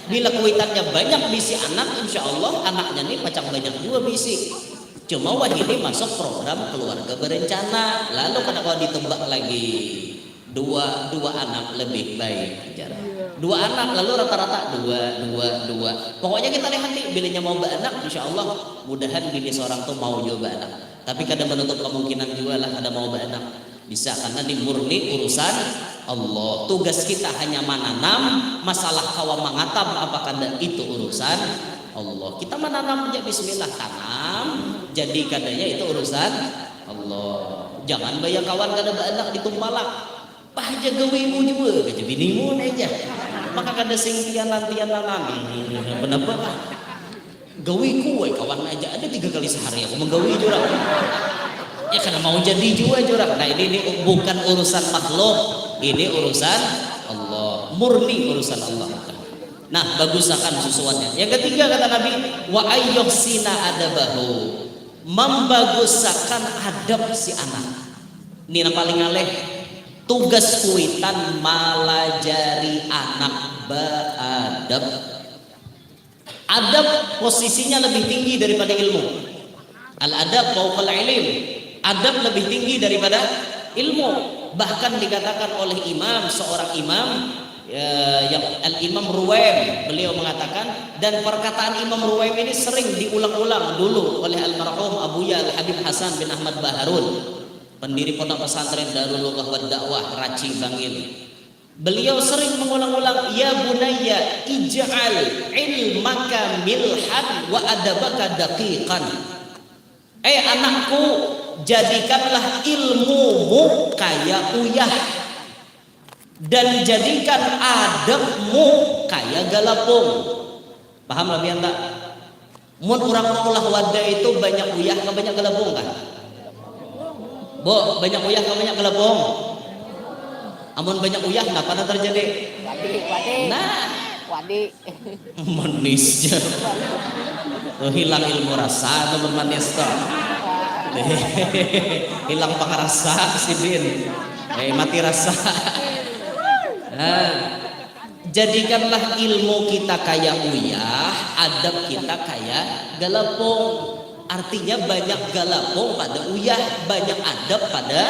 Bila kuitannya banyak bisi anak, insya Allah anaknya nih pacang banyak juga bisi. Cuma wah ini masuk program keluarga berencana. Lalu kalau ditebak lagi dua anak lebih baik. Dua anak lalu rata-rata dua. Pokoknya kita lihat nih bilinya mau beranak, insya Allah mudahan bini seorang tuh mau juga beranak. Tapi kadang menutup kemungkinan juga lah ada mau beranak. Bisa karena di murni urusan Allah. Tugas kita hanya menanam, masalah kawa mengatam apakah itu urusan Allah. Kita menanam aja bismillah tanam, jadi kadanya itu urusan Allah. Jangan bayang kawan kada beranak ditumpalak. Pahaja gawimu juga, kaja binimu aja. Maka kada sing tian-tian lanang. Kenapa? Gawi kuwe kawan aja ada 3 kali sehari aku menggawi jurang. Ya karena mau jadi juga jurang. Nah ini bukan urusan makhluk, ini urusan Allah. Murni urusan Allah. Nah bagusakan susuannya. Yang ketiga kata Nabi, wa ayyuhsina adabahu, membagusakan adab si anak. Ini yang paling aleh tugas kuitan malajari anak beradab. Adab posisinya lebih tinggi daripada ilmu. Al-adab fauqal ilm. Adab lebih tinggi daripada ilmu. Bahkan dikatakan oleh seorang imam yang Al-Imam Ruwaim, beliau mengatakan, dan perkataan Imam Ruwaim ini sering diulang-ulang dulu oleh almarhum Abuya Al-Habib Hasan bin Ahmad Baharun, pendiri pondok pesantren Darul Lughah wad Dakwah Raci Bangil. Beliau sering mengulang-ulang, ya bunayya ij'al ilmaka milhan wa adabaka daqiqan. Anakku, jadikanlah ilmumu kayak uyah dan jadikan adabmu kayak galapung. Paham lah biar tak? Mun orang mengolah wadah itu banyak uyah ke banyak galapung kan? Bo, banyak uyah ke banyak galapung? Amun banyak uyah, apa yang terjadi? Wadi. Manisnya. Hilang ilmu rasa, teman manis toh. Hilang pangarasa si Bin. Mati rasa. Jadikanlah ilmu kita kayak uyah, adab kita kayak galapung. Artinya banyak galapung pada uyah, banyak adab pada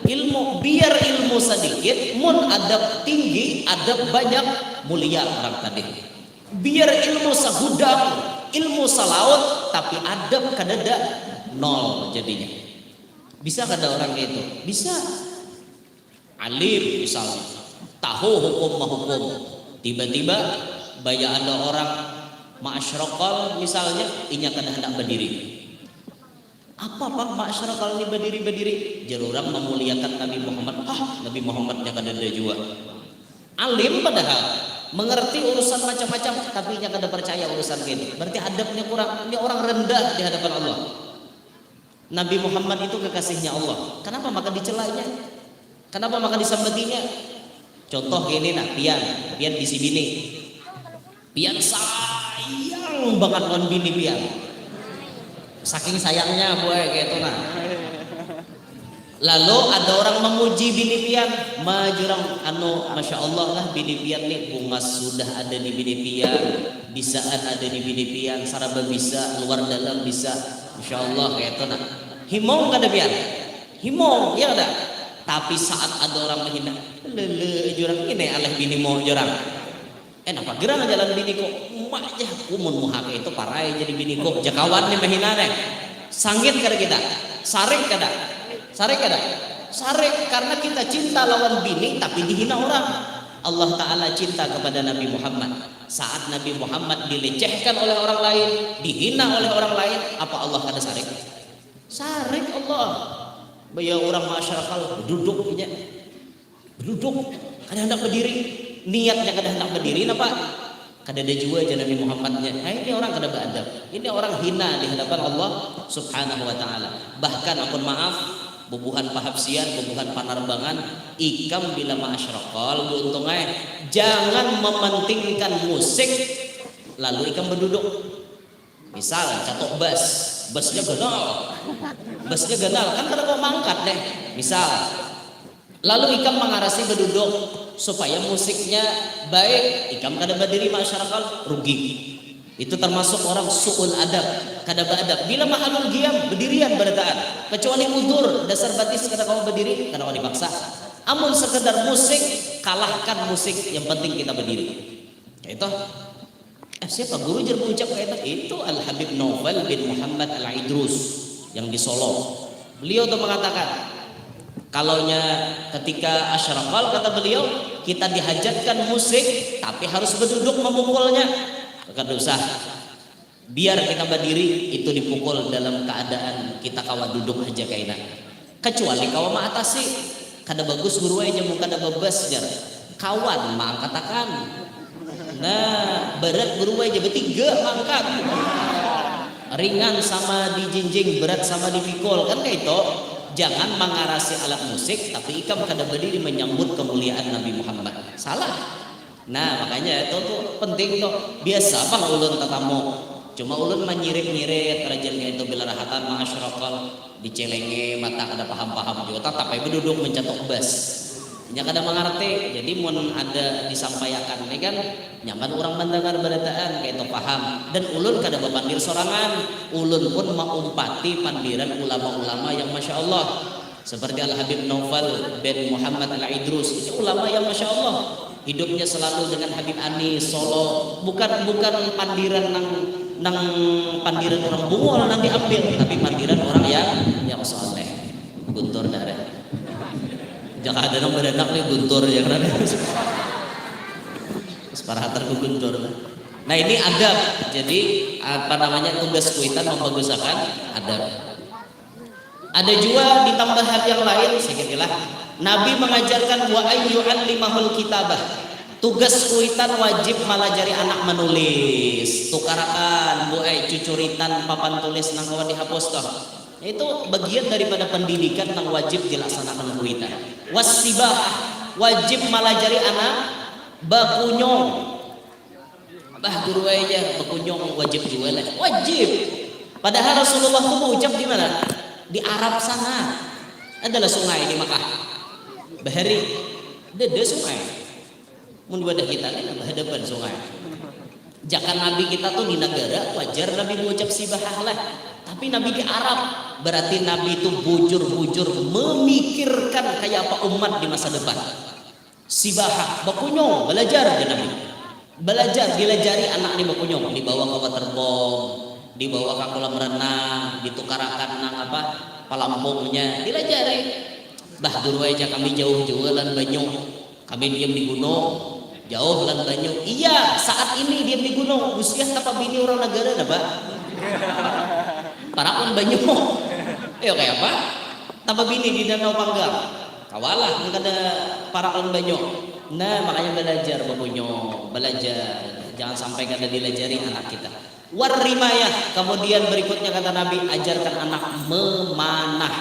ilmu. Biar ilmu sedikit, mun adab tinggi, adab banyak, mulia orang tadi. Biar ilmu segudang, ilmu salaut, tapi adab kadada nol jadinya. Bisa kada orang itu? Bisa. Alim misalnya, tahu hukum mahukum, tiba-tiba baya ada orang ma'asyraqal misalnya, inya kada hendak berdiri. Apa pak ma'asyraqal ini berdiri? Jarurang memuliakan Nabi Muhammad. Nabi Muhammadnya kada ada juga. Alim padahal mengerti urusan macam-macam, tapi inya kada percaya urusan ini. Berarti adabnya kurang. Ini orang rendah di hadapan Allah. Nabi Muhammad itu kekasihnya Allah. Kenapa maka dicelanya? Kenapa maka disambatinya? Contoh gini nah, pian bisi bini. Pian sayang banget on bini pian. Saking sayangnya boy gitu nah. Lalu ada orang memuji bini pian, majurang masya Allah lah bini pian nih, bunga sudah ada di bini pian, bisaan ada di bini pian, saraba bisa, luar dalam bisa, masya Allah gitu nah. Himong kada pian, himong ya ada. Tapi saat ada orang menghina, jurang ini aleh bini mau jurang. Napa gerang jalan bini kok emak aja kumun muhake itu parai jadi bini kok jakawan nih menghina nih. Sanggit kada kita, sarik kada, sarik karena kita cinta lawan bini tapi dihina orang. Allah Ta'ala cinta kepada Nabi Muhammad. Saat Nabi Muhammad dilecehkan oleh orang lain, dihina oleh orang lain, apa Allah kada sarik? Sarik Allah. Baya orang masyarakat duduk kada hendak berdiri, niatnya kada hendak berdiri napa? Kada ada jua aja Nabi Muhammadnya. Ini orang kada beradab. Ini orang hina di hadapan Allah Subhanahu wa taala. Bahkan ampun maaf, bubuhan pahabsian, bubuhan panarbangan, ikam bila ma'asyraqal beruntungnya jangan mementingkan musik lalu ikam berduduk. Misal catok busnya ganal kan kada mau mangkat deh misal, lalu ikam mengarasi berduduk supaya musiknya baik, ikam kada berdiri masyarakat rugi. Itu termasuk orang su'ul adab, kada beradab. Bila mahalul qiyam berdirian berdaan, kecuali udur dasar batis kada kau berdiri, kada kau dipaksa. Amun sekedar musik, kalahkan musik, yang penting kita berdiri. Itu siapa guru jer berucap kayak itu Al-Habib Naufal bin Muhammad Al-Idrus yang di Solo. Beliau tuh mengatakan, kalaunya ketika asyraqal kata beliau, kita dihajatkan musik tapi harus berduduk memukulnya. Kada usah. Biar kita berdiri itu dipukul dalam keadaan kita kawa duduk aja kaina. Kecuali kawa maatasi, kada bagus guru aja mun kada bebas jar. Kawan mah katakan. Nah, berat guru aja bertiga mangkat. Ringan sama dijinjing, berat sama dipikul kan kayak itu. Jangan mengarasi alat musik tapi ikam kada berdiri menyambut kemuliaan Nabi Muhammad. Salah. Nah, makanya itu tuh penting tuh. Biasa bang ulun tatamu Cuma ulun menyirit-nyirit rajinnya itu bila rahatan ma'asyraqal dicelenge mata kada paham-paham di otak tapi berduduk mencetok bas. Nya kada mengerti. Jadi mun ada disampaikan ini kan nyaman orang mendengar berataan kayak itu paham. Dan ulun kada bepandir sorangan. Ulun pun maumpati pandiran ulama-ulama yang masya Allah. Seperti Al-Habib Naufal bin Muhammad Al-Idrus. Ini ulama yang masya Allah. Hidupnya selalu dengan Habib Anis Solo. Bukan pandiran nang pandiran orang bungol nang diambil, tapi pandiran orang yang soleh. Guntur darah. Jangan ada nang beranak nih guntur ya karena separahatar ku guntur. Nah ini adab. Jadi apa namanya tugas kuitan membagusakan adab. Ada juga ditambah hal yang lain, saya kira Nabi mengajarkan wa ayyu'allimahul kitabah. Tugas kuitan wajib malajari anak menulis. Tukarakan buai cucuritan papan tulis nang kawan dihapus toh. Itu bagian daripada pendidikan yang wajib dilaksanakan kuitan. Wasibah wajib malajari anak bakunyong. Bah guru aja bakunyong wajib juga lah. Wajib. Padahal Rasulullah itu mengucap di mana? Di Arab sana adalah sungai di Makkah. Bahari, ada sungai. Mun wadah kita ini berhadapan sungai. Jangan Nabi kita tuh di negara wajar Nabi mengucap sibahah lah. Tapi Nabi di Arab berarti Nabi itu bujur-bujur memikirkan kayak apa umat di masa depan. Sibahah, bakunyong, belajar ya Nabi. Belajar, dilajari anak di bakunyong, dibawa ke waterbomb, dibawa ke kolam renang, ditukarakan nang apa palampungnya, dilajari. Bah dulu aja kami jauh jualan banyu, kami diam di gunung, jauh lan banyu. Iya, saat ini diam di gunung, usia tapa bini orang negara dah, Pak. Para pun banyu. Kayak apa? Tapa bini di Danau Panggang. Kawalah enggak ada para pun banyu. Nah, makanya belajar bakunyo, belajar. Jangan sampai kada dilajari anak kita. Warrimayah, kemudian berikutnya kata Nabi, ajarkan anak memanah,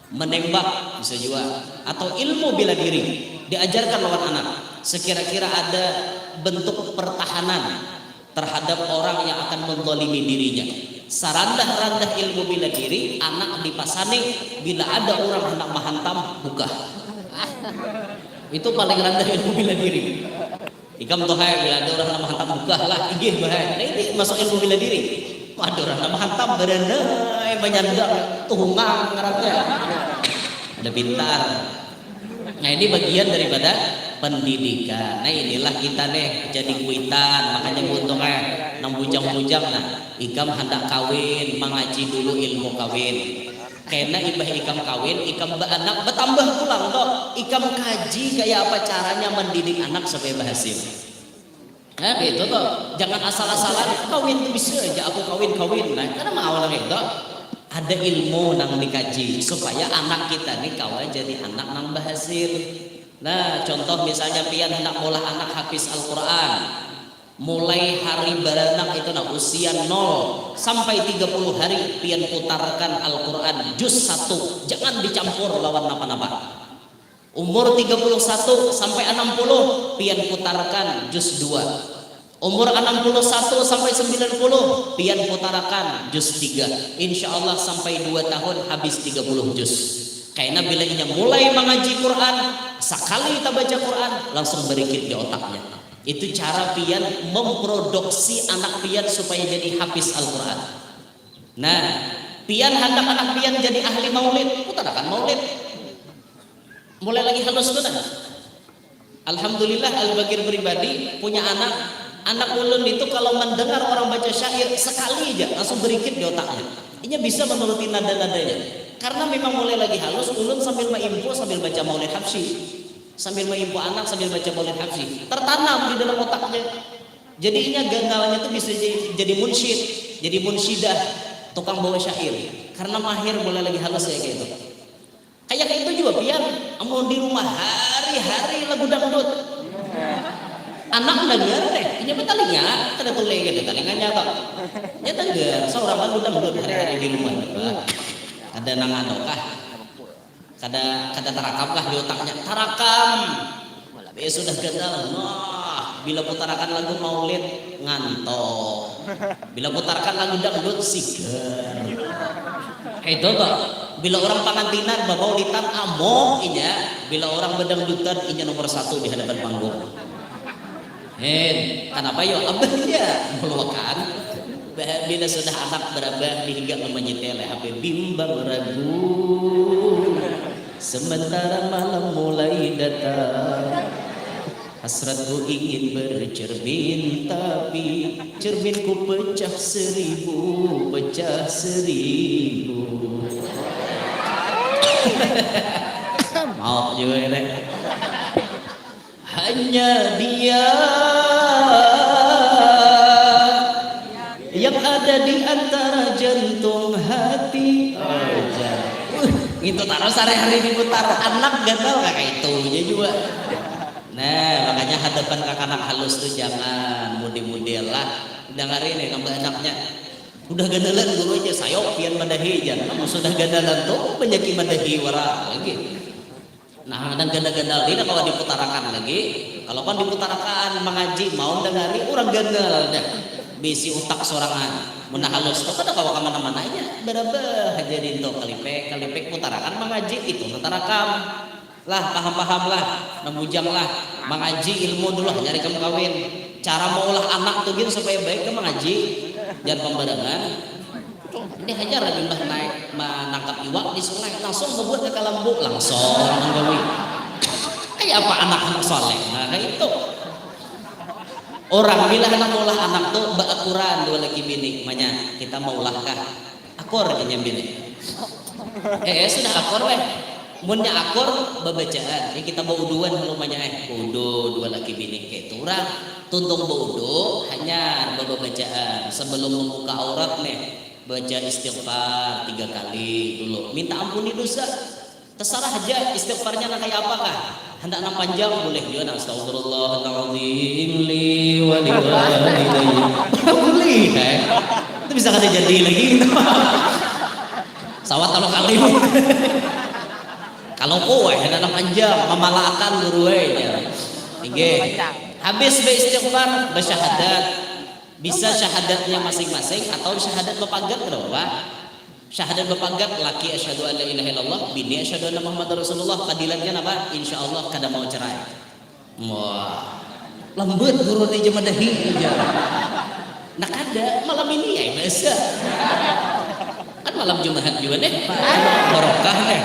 menembak bisa juga, atau ilmu bela diri diajarkan lawan anak. Sekira-kira ada bentuk pertahanan terhadap orang yang akan menzalimi dirinya. Sarandah-randah ilmu bela diri anak dipasani bila ada orang hendak menghantam buka. Itu paling rendah ilmu bela diri. Ikam tuh hai bila ada orang nama hantam buka lah igih bahaya. Nah ini masuk ilmu bela diri. Ada orang nama hantam berenai menyandang tungang ngarapnya. Ada pintar. Nah ini bagian daripada pendidikan. Nah inilah kita nih jadi kuitan. Makanya buntungnya nang bujang-bujang nah ikam hendak kawin mengaji dulu ilmu kawin. Karena ibah ikam kawin, ikam anak bertambah pulang toh. Ikam kaji kayak apa caranya mendidik anak supaya berhasil. Nah gitu toh. Jangan asal-asalan kawin tuh bisa aja aku kawin. Nah karena mau awalnya itu ada ilmu nang dikaji supaya anak kita nih kawan jadi anak nang berhasil. Nah contoh misalnya pian hendak molah anak hafiz Al-Quran. Mulai hari beranak itu nah usia 0 sampai 30 hari pian putarkan Al-Quran juz 1, jangan dicampur lawan napa-napa. Umur 31 sampai 60 pian putarkan juz 2. Umur 61 sampai 90 pian putarkan juz 3. Insya Allah sampai 2 tahun habis 30 juz. Karena bila ini mulai mengaji Quran, sekali kita baca Quran langsung berikit di otaknya. Itu cara pian memproduksi anak pian supaya jadi hafiz Al-Quran. Nah, pian hendak anak pian jadi ahli maulid, putarakan maulid. Mulai lagi halus tuh. Alhamdulillah Al-Bagir pribadi punya anak ulun itu kalau mendengar orang baca syair sekali aja langsung berikit di otaknya. Ini bisa menuruti nada-nadanya. Karena memang mulai lagi halus, ulun sambil maimpu sambil baca maulid habsyi. Sambil mengimpu anak sambil baca maulid habsyi tertanam di dalam otaknya. Jadinya ganalnya tuh bisa jadi munsyid, jadi munsyidah, tukang bawa syair. Karena mahir mulai lagi halus ya kayak itu. Kayak itu juga pian, mau di rumah hari-hari lagu dangdut. Anak dengar deh, ini betalinya, kada tuh lagi telinganya kok. Ya dengar, seorang lagu dangdut hari-hari di rumah. Ada nang kah? Kada terakam kah di otaknya? Tarakam. Malah sudah kenal. Nah, bila putarakan lagu maulid ngantok, bila putarkan lagu dangdut sigar. Itu toh, bila orang pengantinan babaulitan amok inya, bila orang bedangdutan inya nomor 1 di hadapan panggung. Kenapa yo abahnya meluakan? Bila sudah anak berabah hingga menyetel HP bimbang ragu, sementara malam mulai datang, hasratku ingin bercermin, tapi cerminku pecah 1000, pecah 1000. Maaf juga ya. Hanya dia yang ada di antara jantung hati. Itu taruh sehari-hari diputar anak gatal kayak itu aja juga. Nah makanya hadapan kakak-anak halus tuh jangan mudi-mudi lah. Dengerin nih nambah anaknya. Udah gandalan dulu aja sayok pian madahi jangan. Kamu sudah gandalan tuh penyakit madahi wara lagi. Nah dan ganda-ganda ini kalau diputarakan lagi, kalau kan diputarakan mengaji mau dengari orang gandal dah. Bisi utak sorangan mun halus tuh kada kawa kemana-mana aja berapa jadi itu kalipek putarakan mengaji itu putarakan lah paham lah namujang lah mengaji ilmu dulu nyari kamu kawin cara maulah anak tuh gitu supaya baik ke mengaji jangan pembarengan ini hajar lagi mbah naik menangkap iwak di sungai langsung membuat ke kalambu langsung menggawi kayak apa anak-anak soleh nah kayak itu. Orang bila anak maulah anak tuh baakuran dua laki bini manya kita maulah kah akor kayaknya bini sudah akor weh munnya akor babacaan jadi kita bauduan lumanya udu dua laki bini kayak itu orang tuntung baudu hanya babacaan sebelum membuka aurat nih baca istighfar 3 kali dulu minta ampuni dosa terserah aja istighfarnya kayak apakah hendak nak panjang boleh juga astagfirullahaladzim li wa li walidayya boleh itu bisa kada jadi lagi sawat kalau kali kalau kowe hendak nak panjang memalakan guru ya nggih habis beristighfar bersyahadat bisa syahadatnya masing-masing atau syahadat bepagat berapa syahadat berpagat laki asyhadu an la ilaha illallah bini asyhadu anna muhammadar rasulullah kadilannya apa insyaallah kada mau cerai wah lembut guru di jamadahi aja nak ada malam ini ya biasa kan malam Jumat juga deh barokah deh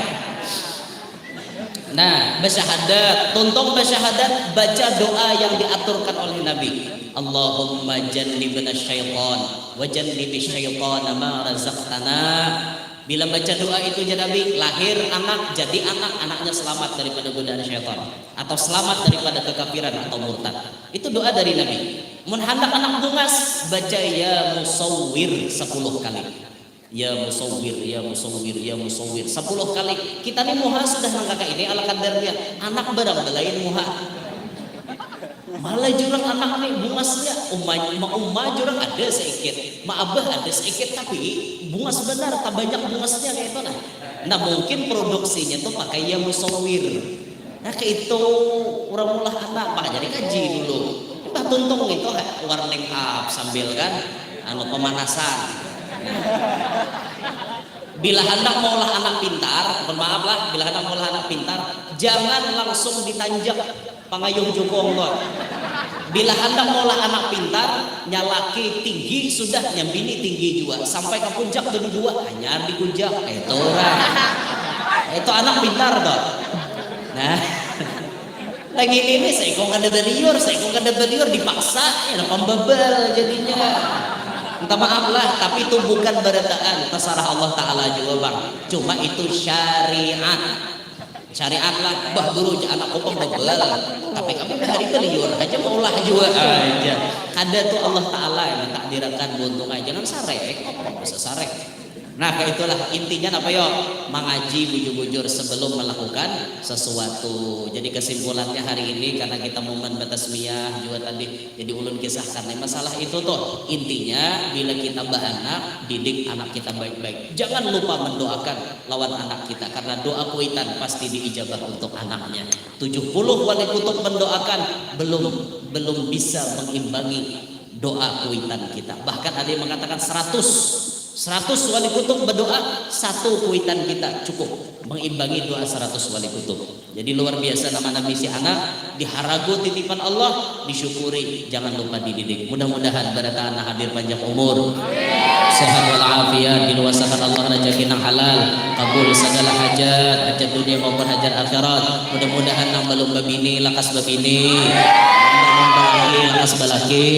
nah bersyahadat tuntung bersyahadat baca doa yang diaturkan oleh Nabi Allahumma jannibna syaitan wa jannibi syaitana ma razaqtana. Bila baca doa itu ya Nabi lahir anak jadi anaknya selamat daripada godaan syaitan atau selamat daripada kekafiran atau murtad. Itu doa dari Nabi. Mun hendak anak bungas baca ya musawwir 10 kali. Ya musawwir, ya musawwir, ya musawwir 10 kali. Kita nih muha sudah nangka ini ala kadarnya anak barang belain muha. Malah jurang anak nih bungasnya umma jurang ada sedikit ma abah ada sedikit tapi bungas benar tak banyak bungasnya kayak itu nah mungkin produksinya tuh pakai ya musawwir nah kayak itu orang mulah anak maka jadi kaji dulu bah tuntung itu warning up sambil kan pemanasan bila hendak maulah anak pintar maaf lah bila hendak maulah anak pintar jangan langsung ditanjak pangayung jukung loh. Bila hendak maulah anak pintar nyalaki tinggi sudah nyambini tinggi juga sampai ke puncak dua hanya di puncak itu orang itu anak pintar toh nah lagi ini seikong kada beliur dipaksa ya pembebel jadinya minta maaf lah tapi itu bukan berdaan terserah Allah Ta'ala juga bang cuma itu syariat lah bah guru anak kopong bebel tapi kami hari beliur aja maulah juga aja ada tuh Allah Ta'ala yang takdirkan buntung aja jangan sarek bisa sarek nah kayak itulah intinya apa yo mengaji bujur-bujur sebelum melakukan sesuatu jadi kesimpulannya hari ini karena kita momen batasmiyah juga tadi jadi ulun kisahkan masalah itu tuh intinya bila kita beranak didik anak kita baik-baik jangan lupa mendoakan lawan anak kita karena doa kuitan pasti diijabah untuk anaknya 70 wali kutub mendoakan belum belum bisa mengimbangi doa kuitan kita. Bahkan ada yang mengatakan 100 wali kutub berdoa, 1 kuitan kita cukup mengimbangi doa 100 wali kutub. Jadi luar biasa nama-nama si anak, diharagu titipan Allah, disyukuri, jangan lupa dididik. Mudah-mudahan barata anak hadir panjang umur, sehat walafiat, diluasakan Allah rezeki yang halal, kabul segala hajat dunia maupun hajat akhirat. Mudah-mudahan nang belum babini lakas babini, lakas balaki,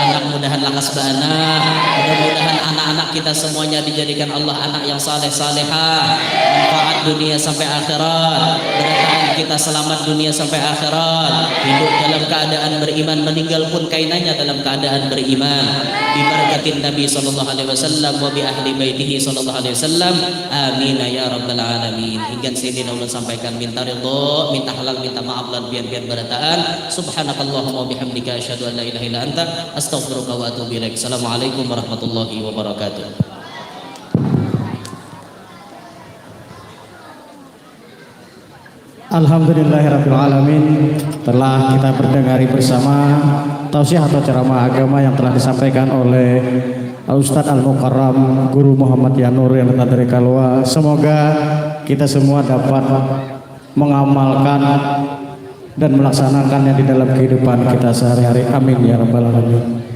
anak mudahan lakas baanak. Mudah-mudahan anak-anak kita semuanya dijadikan Allah anak yang saleh-salehah, manfaat dunia sampai akhirat. Berataan kita selamat dunia sampai akhirat, hidup dalam keadaan beriman, meninggal pun kainannya dalam keadaan beriman. Diberkatin Nabi sallallahu alaihi wasallam wa bi ahli baitihi sallallahu alaihi wasallam. Amin ya rabbal alamin. Hingga sini ulun sampaikan minta ridho, minta halal, minta maaf lan biar berataan. Subhanakallahumma bihamdika asyhadu an la ilaha illa anta astaghfiruka wa atubu ilaik. Assalamualaikum warahmatullahi wabarakatuh. Alhamdulillahirabbil alamin. Telah kita berdengari bersama tausiah atau ceramah agama yang telah disampaikan oleh Ustadz Al-Mukarram Guru Muhammad Yanur yang datang dari Kalwa. Semoga kita semua dapat mengamalkan dan melaksanakannya di dalam kehidupan kita sehari-hari. Amin ya rabbal alamin.